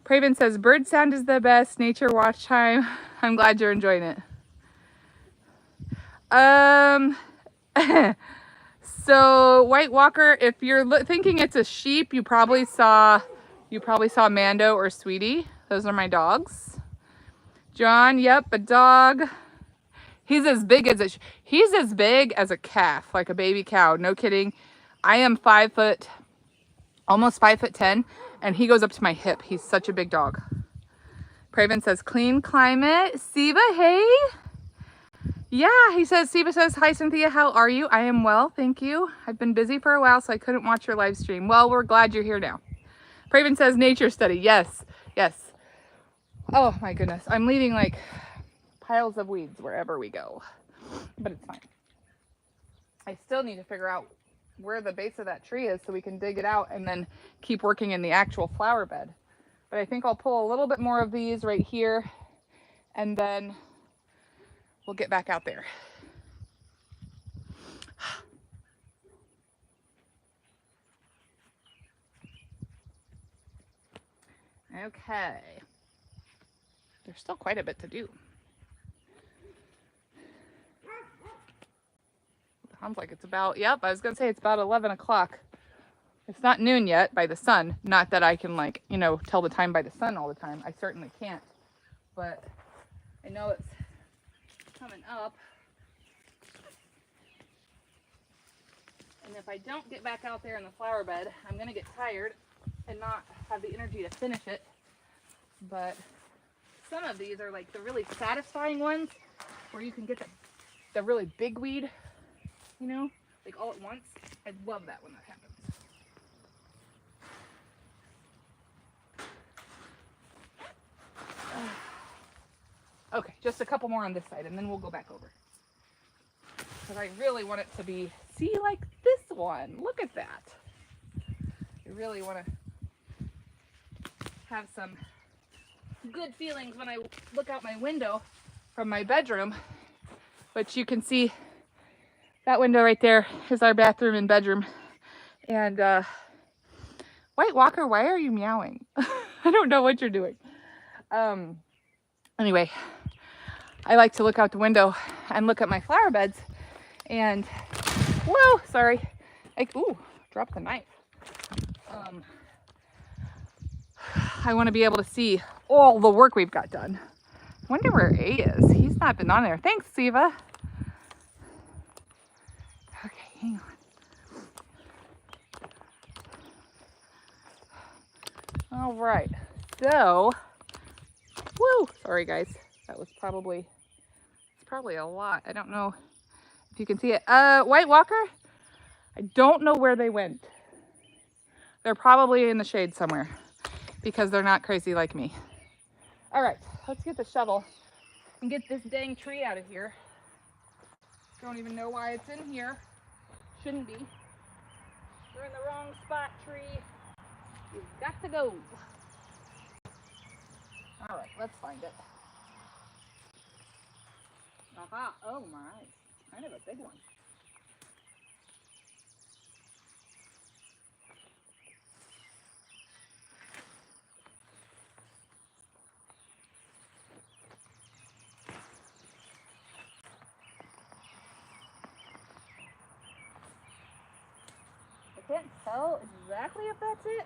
Praven says bird sound is the best. Nature watch time. I'm glad you're enjoying it. So White Walker, if you're thinking it's a sheep, you probably saw Mando or Sweetie. Those are my dogs. John, yep, a dog. He's as big as a calf, like a baby cow. No kidding. I am 5 foot, almost 5'10", and he goes up to my hip. He's such a big dog. Praven says clean climate. Siva, hey. Yeah, Siva says, hi Cynthia, how are you? I am well, thank you. I've been busy for a while, so I couldn't watch your live stream. Well, we're glad you're here now. Praven says nature study. Yes, yes. Oh my goodness, I'm leaving like piles of weeds wherever we go, but it's fine. I still need to figure out where the base of that tree is so we can dig it out and then keep working in the actual flower bed. But I think I'll pull a little bit more of these right here, and then we'll get back out there. Okay. There's still quite a bit to do. Sounds like it's about, yep, I was going to say it's about 11 o'clock. It's not noon yet by the sun. Not that I can, like, you know, tell the time by the sun all the time. I certainly can't. But I know it's coming up. And if I don't get back out there in the flower bed, I'm going to get tired and not have the energy to finish it. But some of these are like the really satisfying ones where you can get the really big weed, you know, like all at once. I love that when that happens. Okay, just a couple more on this side and then we'll go back over. Because I really want it to be, see, like this one. Look at that. I really want to have some good feelings when I look out my window from my bedroom, which you can see that window right there is our bathroom and bedroom. And White Walker, why are you meowing? I don't know what you're doing. Anyway, I like to look out the window and look at my flower beds. And whoa, sorry, ooh, dropped the knife. I want to be able to see all the work we've got done. I wonder where A is. He's not been on there. Thanks, Siva. Okay, hang on. All right, so, woo, sorry guys. That was probably a lot. I don't know if you can see it. White Walker, I don't know where they went. They're probably in the shade somewhere because they're not crazy like me. All right, let's get the shovel and get this dang tree out of here. Don't even know why it's in here. Shouldn't be. We're in the wrong spot, tree. You've got to go. All right, let's find it. Aha, oh my, kind of a big one. I can't tell exactly if that's it.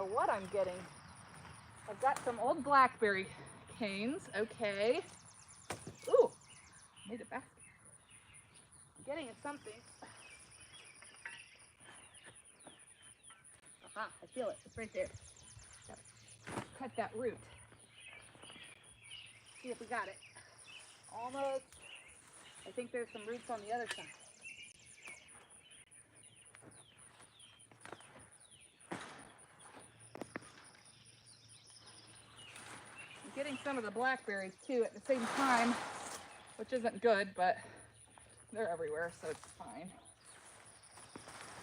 know what I'm getting. I've got some old blackberry canes. Okay. Ooh, made a basket. I'm getting something. Aha, I feel it. It's right there. Gotta cut that root. See if we got it. Almost. I think there's some roots on the other side. I'm getting some of the blackberries too at the same time, which isn't good, but they're everywhere, so it's fine.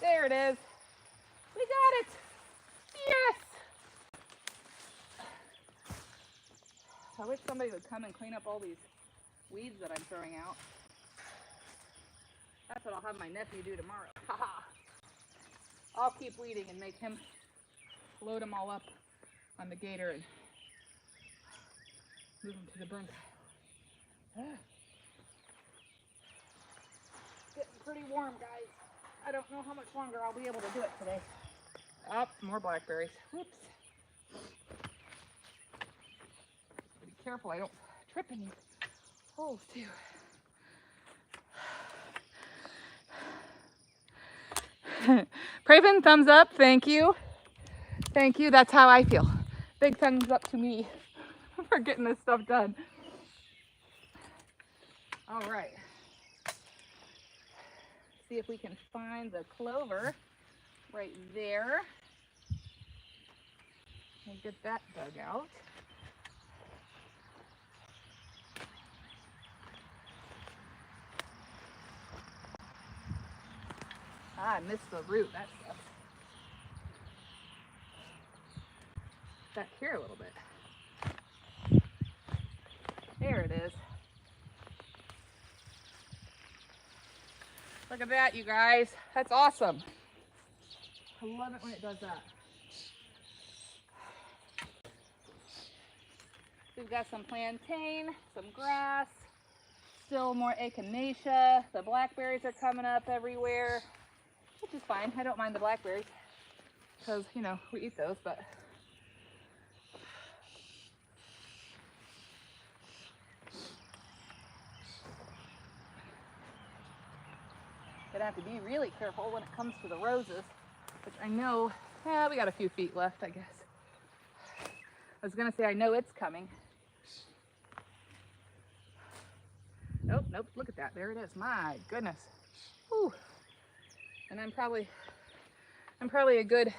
There it is. We got it. Yes. I wish somebody would come and clean up all these weeds that I'm throwing out. That's what I'll have my nephew do tomorrow. Haha. I'll keep weeding and make him load them all up on the gator and move them to the burn pile. Getting pretty warm, guys. I don't know how much longer I'll be able to do it today. Oh, more blackberries. Whoops. Be careful I don't trip any holes too. Praven, thumbs up. Thank you. Thank you. That's how I feel. Big thumbs up to me for getting this stuff done. All right. See if we can find the clover right there. And get that dug out. Ah, I missed the root. That sucks. Back here a little bit. There it is. Look at that, you guys. That's awesome. I love it when it does that. We've got some plantain, some grass, still more echinacea. The blackberries are coming up everywhere, which is fine. I don't mind the blackberries because, you know, we eat those, but gonna have to be really careful when it comes to the roses, which I know, we got a few feet left, I guess. I was gonna say I know it's coming. Nope, nope, look at that, there it is. My goodness. Whew. And I'm probably a good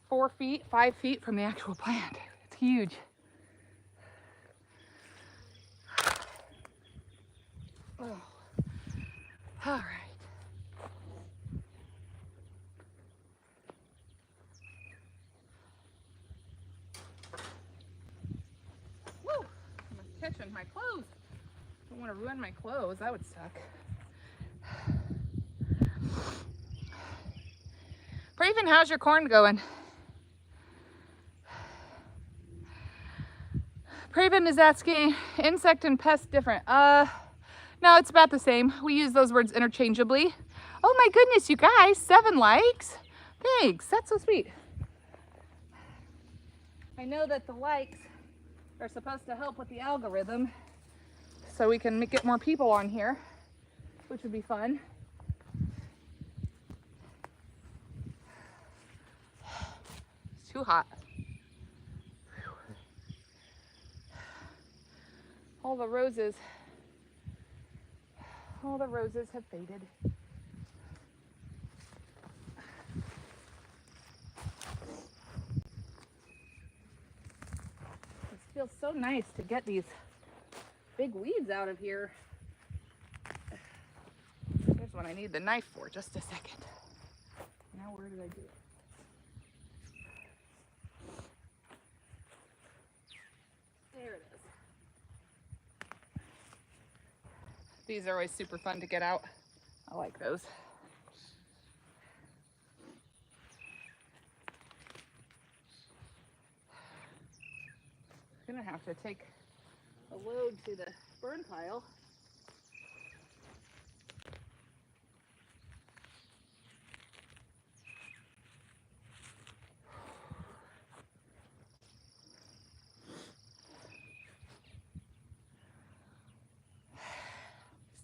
4 feet, 5 feet from the actual plant. It's huge. Oh. All right. Woo! I'm catching my clothes. Don't want to ruin my clothes. That would suck. Praven, how's your corn going? Praven is asking, insect and pest different? No, it's about the same. We use those words interchangeably. Oh my goodness, you guys, 7 likes. Thanks, that's so sweet. I know that the likes are supposed to help with the algorithm so we can get more people on here, which would be fun. It's too hot. All the roses have faded. It feels so nice to get these big weeds out of here. Here's what I need the knife for, just a second. Now where did I do it? There it is. These are always super fun to get out. I like those. I'm gonna have to take a load to the burn pile.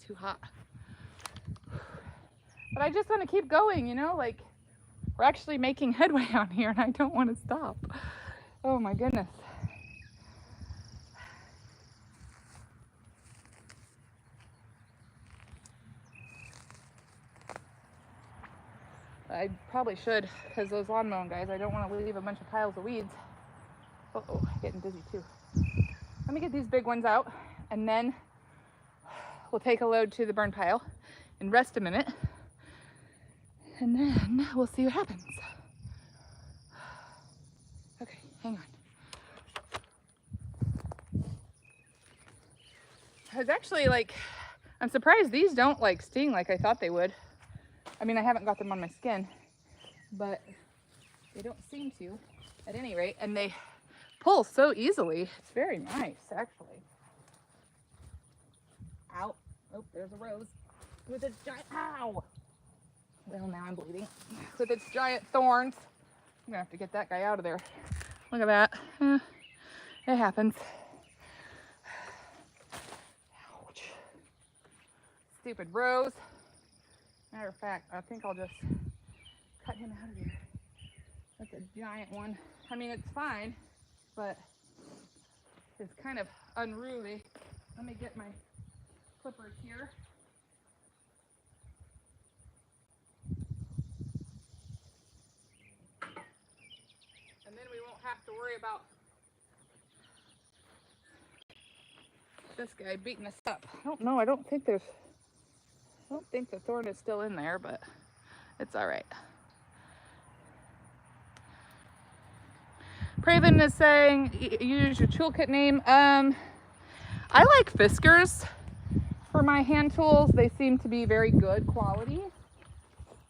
too hot. But I just want to keep going, you know, like we're actually making headway on here and I don't want to stop. Oh my goodness. I probably should, because those lawn mowing guys, I don't want to leave a bunch of piles of weeds. Uh-oh, getting dizzy too. Let me get these big ones out, and then we'll take a load to the burn pile and rest a minute, and then we'll see what happens. Okay, hang on. I was actually like, I'm surprised these don't like sting like I thought they would. I mean, I haven't got them on my skin, but they don't seem to at any rate, and they pull so easily. It's very nice, actually. Ow. Oh, there's a rose with its giant, ow. Well, now I'm bleeding. With its giant thorns. I'm gonna have to get that guy out of there. Look at that. It happens. Ouch. Stupid rose. Matter of fact, I think I'll just cut him out of here. That's a giant one. I mean, it's fine, but it's kind of unruly. Let me get my clippers here. And then we won't have to worry about this guy beating us up. I don't know. I don't think the thorn is still in there, but it's all right. Praven is saying, use your toolkit name. I like Fiskars for my hand tools. They seem to be very good quality.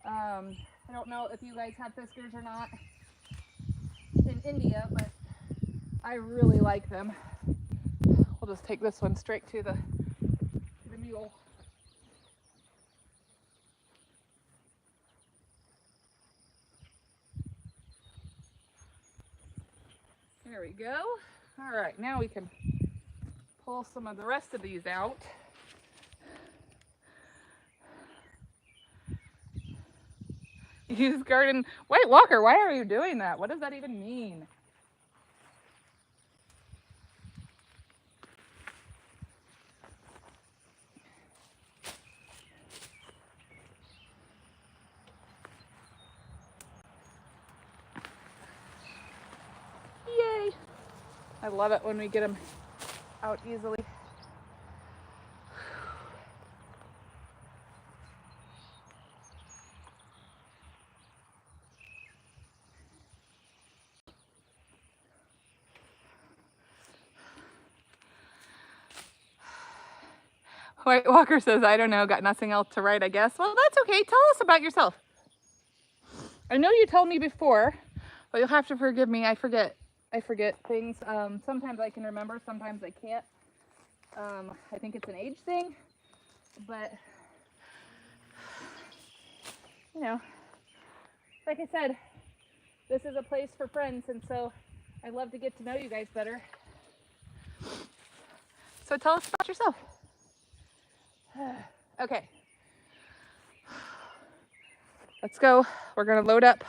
I don't know if you guys have Fiskars or not in India, but I really like them. We'll just take this one straight to the mule. There we go. All right, now we can pull some of the rest of these out. Use garden. Wait, Walker, why are you doing that? What does that even mean? Yay! I love it when we get them out easily. White Walker says, I don't know, got nothing else to write, I guess. Well, that's okay. Tell us about yourself. I know you told me before, but you'll have to forgive me. I forget things. Sometimes I can remember, sometimes I can't. I think it's an age thing, but you know, like I said, this is a place for friends, and so I love to get to know you guys better. So tell us about yourself. Okay, let's go. We're gonna load up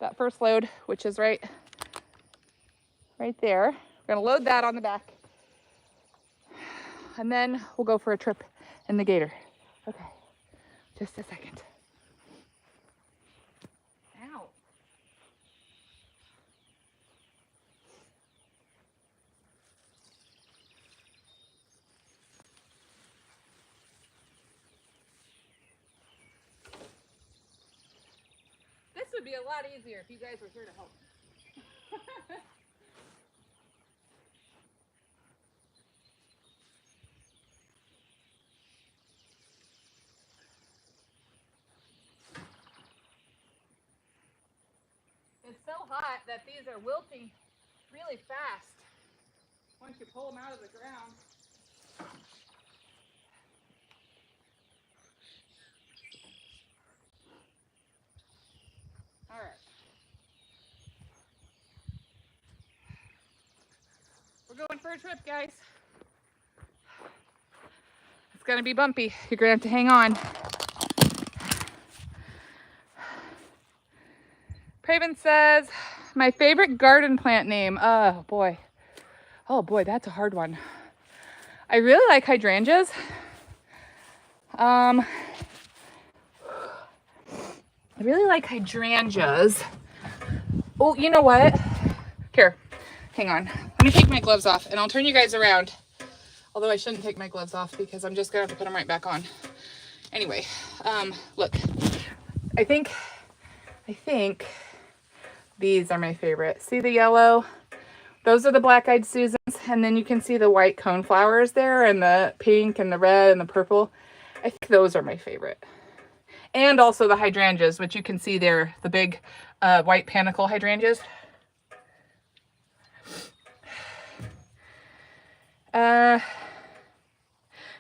that first load, which is right there. We're gonna load that on the back, and then we'll go for a trip in the gator. Okay, just a second. Ow. This would be a lot easier if you guys were here to help. It's so hot that these are wilting really fast once you pull them out of the ground. All right. We're going for a trip, guys. It's gonna be bumpy. You're gonna have to hang on. Praven says, my favorite garden plant name. Oh boy, that's a hard one. I really like hydrangeas. I really like hydrangeas. Oh, you know what? Here, hang on. Let me take my gloves off and I'll turn you guys around. Although I shouldn't take my gloves off because I'm just gonna have to put them right back on. Anyway, look, I think these are my favorite. See the yellow? Those are the black-eyed Susans, and then you can see the white coneflowers there, and the pink and the red and the purple. I think those are my favorite. And also the hydrangeas, which you can see there, the big white panicle hydrangeas.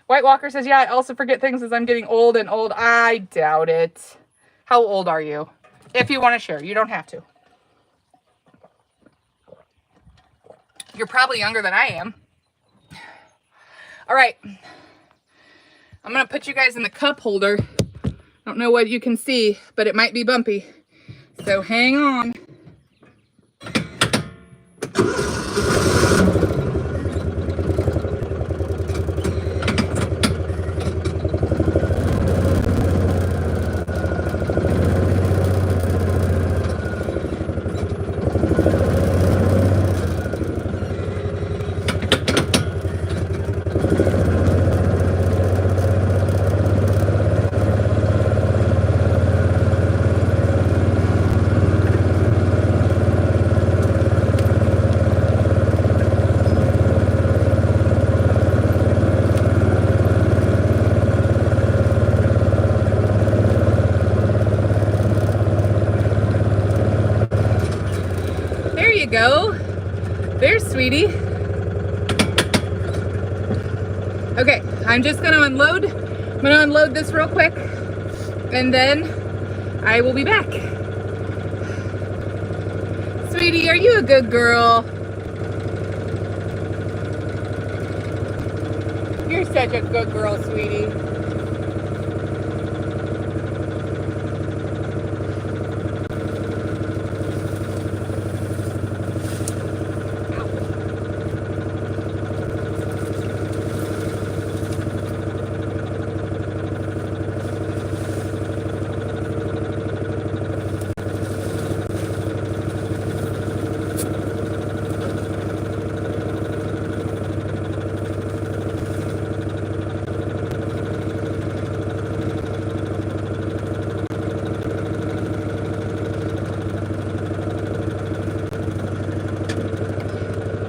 White Walker says, yeah, I also forget things as I'm getting old and old. I doubt it. How old are you? If you want to share, you don't have to. You're probably younger than I am. All right. I'm going to put you guys in the cup holder. I don't know what you can see, but it might be bumpy. So hang on. There you go. There's Sweetie. Okay, I'm just gonna unload. I'm gonna unload this real quick and then I will be back. Sweetie, are you a good girl? You're such a good girl, Sweetie.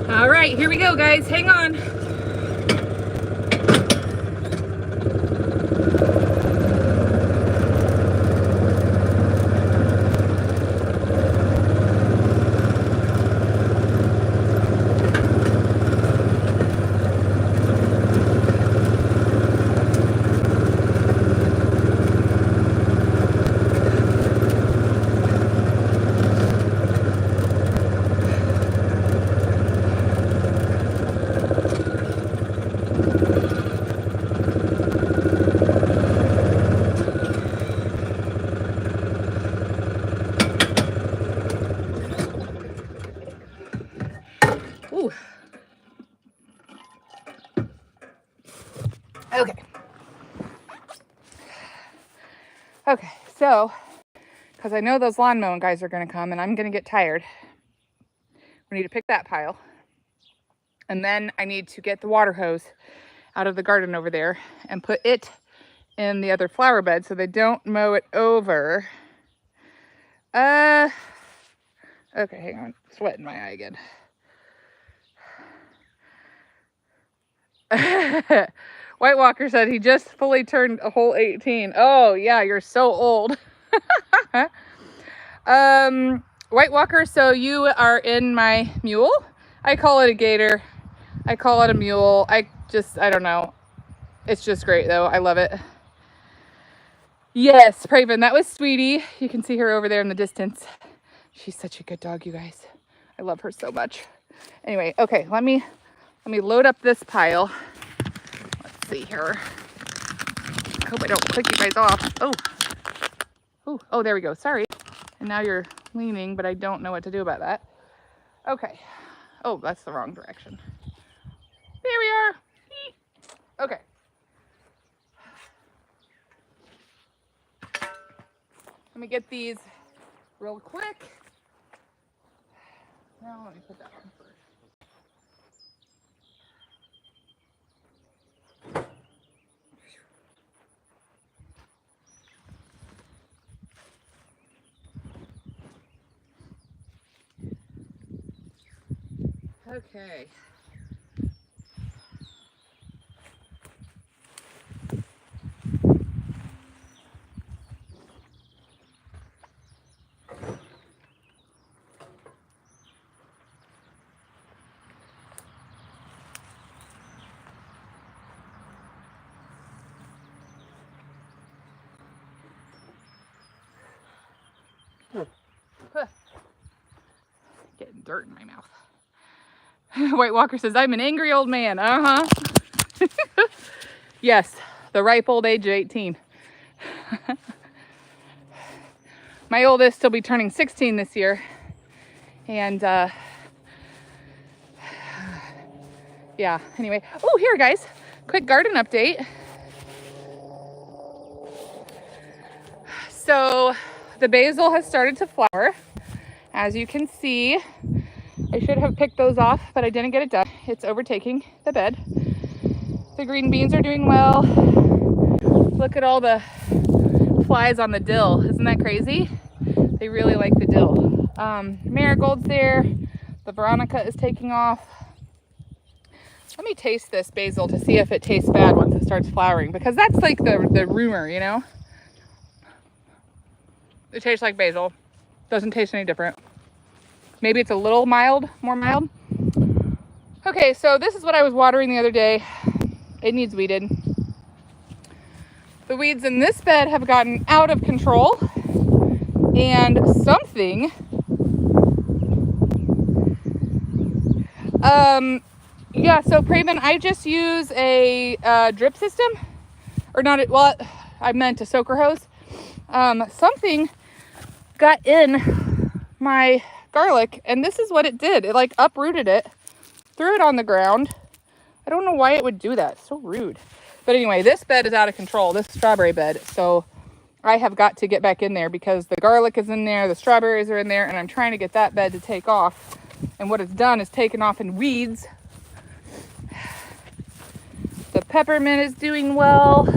All right, here we go, guys. Hang on. Ooh. Okay. Okay, so, because I know those lawn mowing guys are going to come and I'm going to get tired. We need to pick that pile. And then I need to get the water hose out of the garden over there and put it in the other flower bed so they don't mow it over. Okay, hang on. Sweat in my eye again. White Walker said he just fully turned a whole 18. Oh, yeah, you're so old. White Walker, so you are in my mule. I call it a gator. I call it a mule. I don't know. It's just great, though. I love it. Yes, Praven, that was Sweetie. You can see her over there in the distance. She's such a good dog, you guys. I love her so much. Anyway, okay, let me load up this pile. Let's see here. hope I don't click you guys off. Oh, there we go. Sorry. And now you're leaning, but I don't know what to do about that. Okay. Oh, that's the wrong direction. There we are. Okay. Let me get these real quick. Now let me put that on first. Okay. Getting dirt in my mouth. White Walker says, I'm an angry old man. Yes, the ripe old age of 18. My oldest will be turning 16 this year. And yeah, anyway. Oh, here guys, quick garden update. So the basil has started to flower. As you can see, I should have picked those off, but I didn't get it done. It's overtaking the bed. The green beans are doing well. Look at all the flies on the dill. Isn't that crazy? They really like the dill. Marigold's there. The Veronica is taking off. Let me taste this basil to see if it tastes bad once it starts flowering, because that's like the rumor, you know? It tastes like basil. Doesn't taste any different. Maybe it's a little mild, more mild. Okay, so this is what I was watering the other day. It needs weeded. The weeds in this bed have gotten out of control, and something yeah, so Craven, I just use a drip system, or not, well, I meant a soaker hose. Something got in my garlic, and this is what it did. It like uprooted it, threw it on the ground. I don't know why it would do that. It's so rude. But anyway, this bed is out of control, this strawberry bed. So I have got to get back in there because the garlic is in there, the strawberries are in there, and I'm trying to get that bed to take off. And what it's done is taken off in weeds. The peppermint is doing well.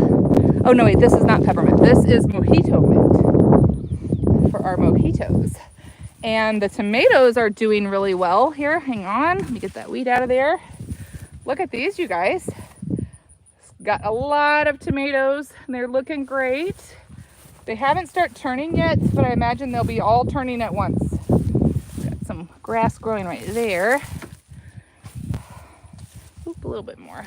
Oh no, wait, this is not peppermint. This is mojito mint for our mojitos. And the tomatoes are doing really well here. Hang on, let me get that weed out of there. Look at these, you guys. Got a lot of tomatoes and they're looking great. They haven't started turning yet, but I imagine they'll be all turning at once. Got some grass growing right there. Oop, a little bit more.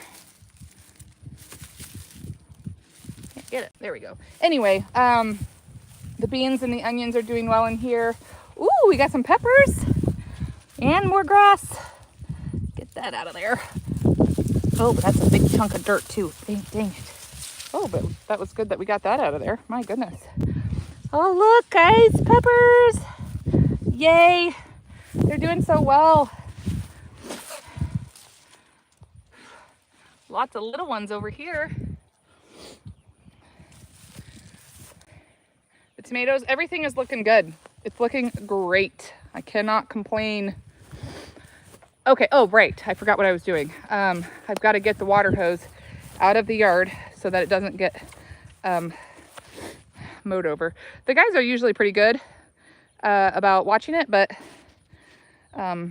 Can't get it. There we go. Anyway, the beans and the onions are doing well in here. Ooh, we got some peppers and more grass. Get that out of there. Oh, but that's a big chunk of dirt too. Dang it. Oh, but that was good that we got that out of there. My goodness. Oh, look, guys, peppers. Yay. They're doing so well. Lots of little ones over here. The tomatoes, everything is looking good. It's looking great. I cannot complain. Okay, oh, right. I forgot what I was doing. I've got to get the water hose out of the yard so that it doesn't get mowed over. The guys are usually pretty good about watching it, but I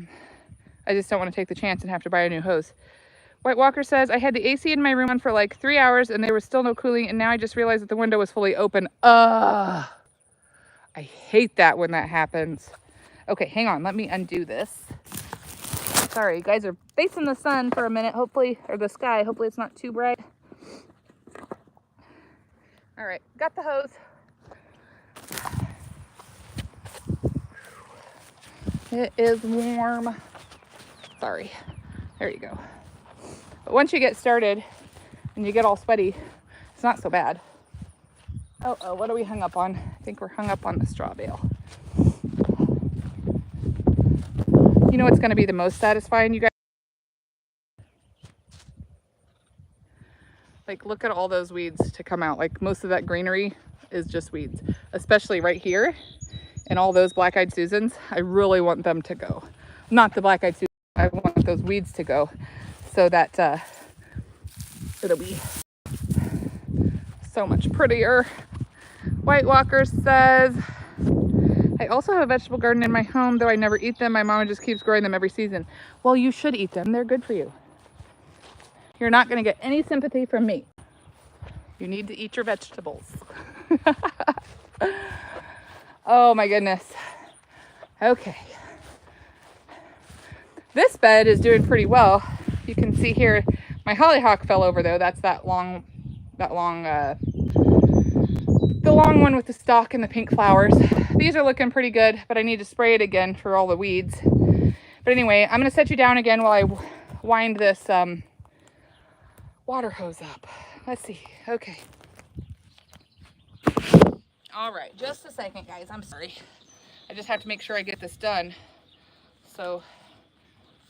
just don't want to take the chance and have to buy a new hose. White Walker says, I had the AC in my room on for like 3 hours and there was still no cooling, and now I just realized that the window was fully open. I hate that when that happens. Okay, hang on. Let me undo this. Sorry, you guys are facing the sun for a minute, hopefully, or the sky. Hopefully it's not too bright. All right, got the hose. It is warm. Sorry. There you go. But once you get started and you get all sweaty, it's not so bad. Oh, what are we hung up on? I think we're hung up on the straw bale. You know what's going to be the most satisfying, you guys? Like, look at all those weeds to come out. Like, most of that greenery is just weeds, especially right here and all those black-eyed Susans. I really want them to go. Not the black-eyed Susans. I want those weeds to go so that it'll be so much prettier. White Walker says, I also have a vegetable garden in my home, though I never eat them. My mama just keeps growing them every season. Well, you should eat them. They're good for you. You're not going to get any sympathy from me. You need to eat your vegetables. Oh my goodness. Okay. This bed is doing pretty well. You can see here, my hollyhock fell over though. That's the long one with the stalk and the pink flowers. These are looking pretty good, but I need to spray it again for all the weeds. But anyway, I'm going to set you down again while I wind this water hose up. Let's see. Okay. All right, just a second, guys. I'm sorry. I just have to make sure I get this done. So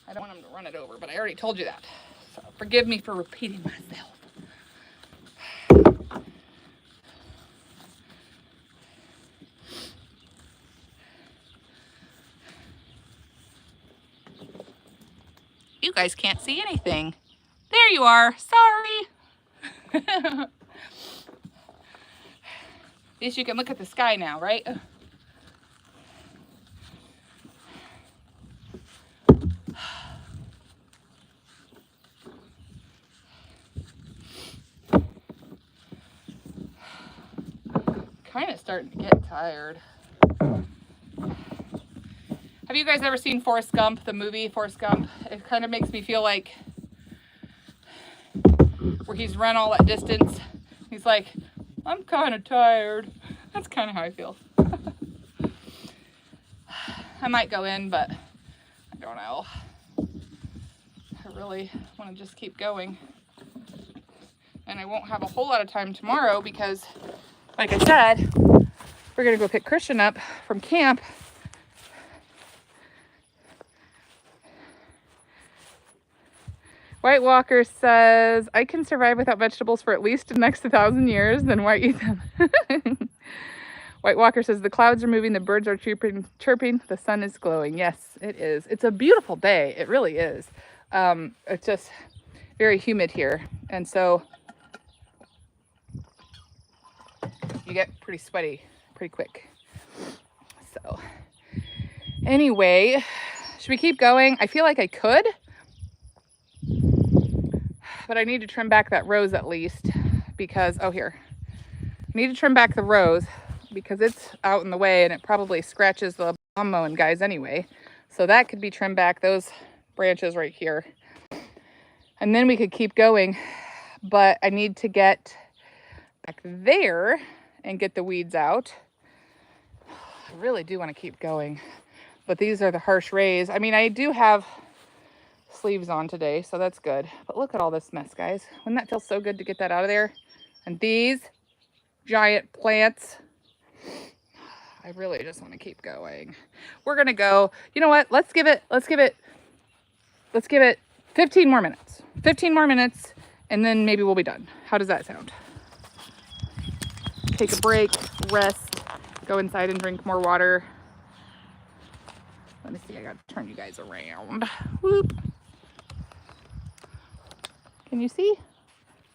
I don't want them to run it over, but I already told you that. So forgive me for repeating myself. You guys can't see anything. There you are. Sorry. At least you can look at the sky now, right? Kind of starting to get tired. Have you guys ever seen Forrest Gump, the movie Forrest Gump? It kind of makes me feel like where he's run all that distance. He's like, I'm kind of tired. That's kind of how I feel. I might go in, but I don't know. I really want to just keep going. And I won't have a whole lot of time tomorrow because, like I said, we're going to go pick Christian up from camp. White Walker says, I can survive without vegetables for at least the next 1,000 years, then why eat them? White Walker says, the clouds are moving, the birds are chirping, the sun is glowing. Yes, it is. It's a beautiful day. It really is. It's just very humid here. And so you get pretty sweaty pretty quick. So anyway, should we keep going? I feel like I could, but I need to trim back that rose at least because, oh here, I need to trim back the rose because it's out in the way and it probably scratches the lawn mowing guys anyway. So that could be trimmed back, those branches right here. And then we could keep going, but I need to get back there and get the weeds out. I really do want to keep going, but these are the harsh rays. I mean, I do have sleeves on today, so that's good. But look at all this mess, guys. Wouldn't that feel so good to get that out of there? And these giant plants, I really just want to keep going. We're gonna go, you know what? Let's give it 15 more minutes. 15 more minutes, and then maybe we'll be done. How does that sound? Take a break, rest, go inside and drink more water. Let me see, I gotta turn you guys around. Whoop. Can you see?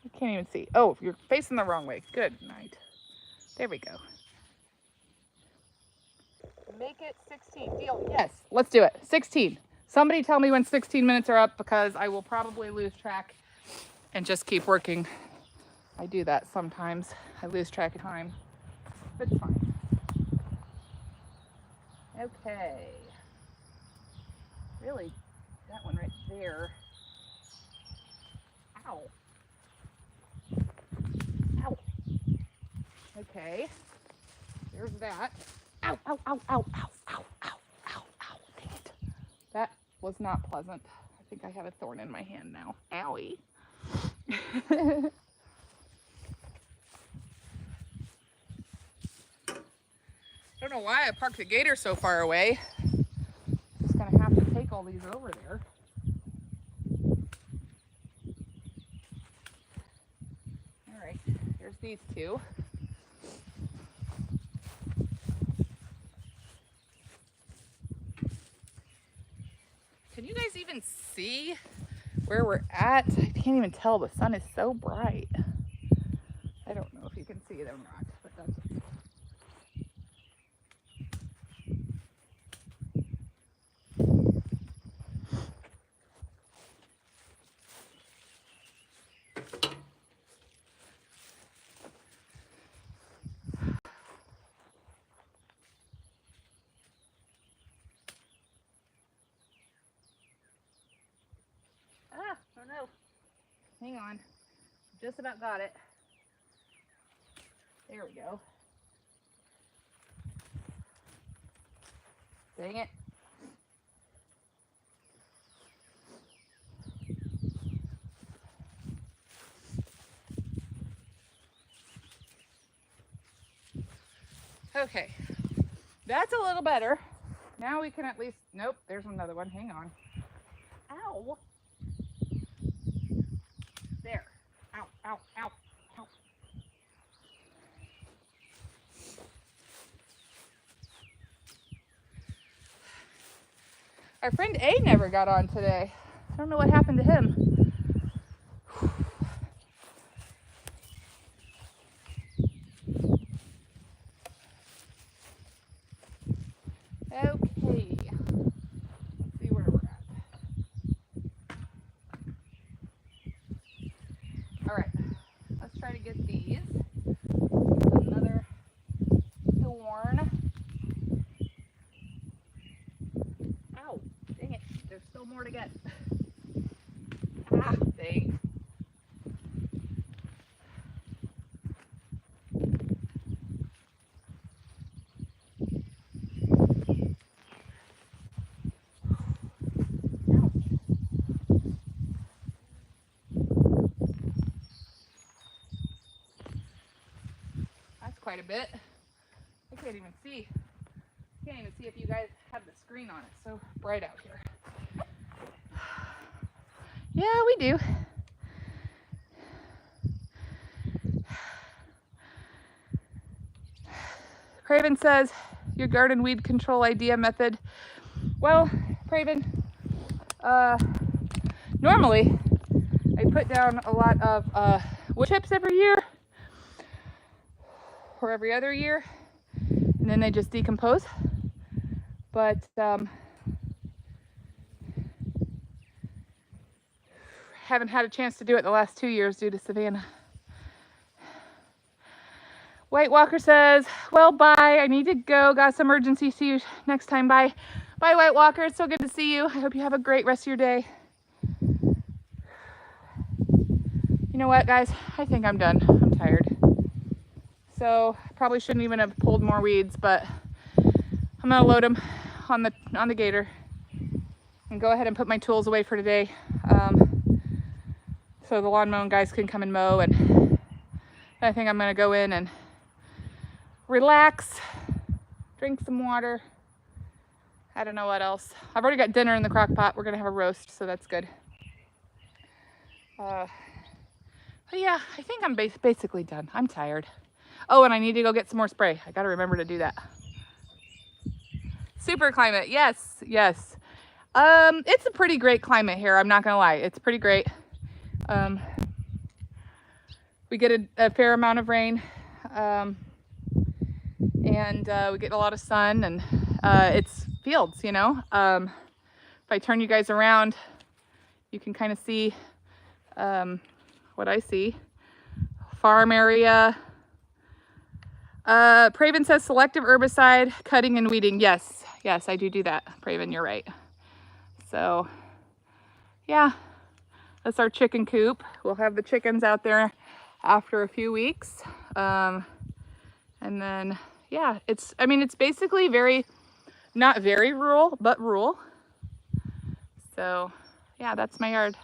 I can't even see. Oh, you're facing the wrong way. Good night. There we go. Make it 16. Deal. Yes, let's do it. 16. Somebody tell me when 16 minutes are up because I will probably lose track and just keep working. I do that sometimes. I lose track of time. But it's fine. Okay. Really, that one right there. Ow. Ow. Okay. There's that. Ow, ow, ow, ow, ow, ow, ow, ow, ow. Dang it. That was not pleasant. I think I have a thorn in my hand now. Owie. know why I parked the gator so far away. Just gonna have to take all these over there. All right, here's these two. Can you guys even see where we're at? I can't even tell. The sun is so bright. I don't know if you can see them or not, but that's okay. Oh no. Hang on. Just about got it. There we go. Dang it. Okay. That's a little better. Now we can at least, nope, there's another one. Hang on. Ow. There. Ow, ow, ow, ow. Our friend A never got on today. I don't know what happened to him. Okay. Let's see where we're at. All right. Let's try to get these. Another thorn. Ow. Dang it. There's still more to get. Ah, dang. Quite a bit. I can't even see. Can't even see if you guys have the screen on. It's so bright out here. Yeah, we do. Craven says your garden weed control idea method. Well, Craven, normally I put down a lot of wood chips every year. Or every other year, and then they just decompose. But haven't had a chance to do it the last 2 years due to Savannah. White Walker says, well, bye. I need to go. Got some urgency. See you next time. Bye. Bye, White Walker. It's so good to see you. I hope you have a great rest of your day. You know what, guys? I think I'm done. I'm tired. So probably shouldn't even have pulled more weeds, but I'm gonna load them on the gator and go ahead and put my tools away for today, so the lawn mowing guys can come and mow. And I think I'm gonna go in and relax, drink some water. I don't know what else. I've already got dinner in the crock pot. We're gonna have a roast, so that's good. But yeah, I think I'm basically done. I'm tired. Oh, and I need to go get some more spray. I gotta remember to do that. Super climate, yes, yes. It's a pretty great climate here, I'm not gonna lie. It's pretty great. We get a fair amount of rain, and we get a lot of sun, and it's fields, you know. If I turn you guys around, you can kind of see what I see. Farm area. Praven says selective herbicide, cutting and weeding. Yes, yes, I do that. Praven, you're right. So, yeah, that's our chicken coop. We'll have the chickens out there after a few weeks. And then, yeah, it's basically not very rural, but rural. So, yeah, that's my yard.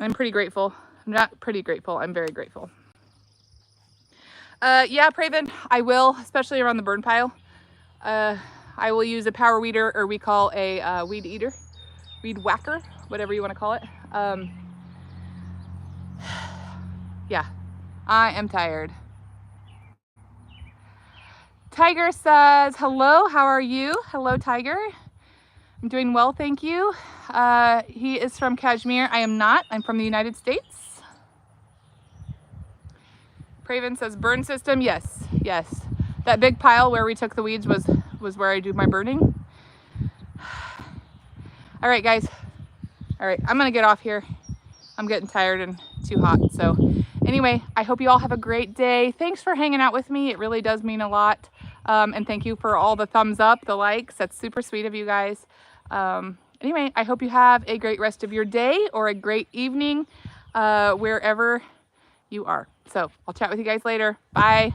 I'm pretty grateful. I'm not pretty grateful, I'm very grateful. Yeah, Praven, I will, especially around the burn pile. I will use a power weeder, or we call a weed eater, weed whacker, whatever you want to call it. Yeah, I am tired. Tiger says, hello, how are you? Hello, Tiger. I'm doing well, thank you. He is from Kashmir. I am not. I'm from the United States. Praven says, burn system. Yes, yes. That big pile where we took the weeds was where I do my burning. All right, guys. All right, I'm gonna get off here. I'm getting tired and too hot. So anyway, I hope you all have a great day. Thanks for hanging out with me. It really does mean a lot. And thank you for all the thumbs up, the likes. That's super sweet of you guys. Anyway, I hope you have a great rest of your day or a great evening wherever you are. So I'll chat with you guys later. Bye.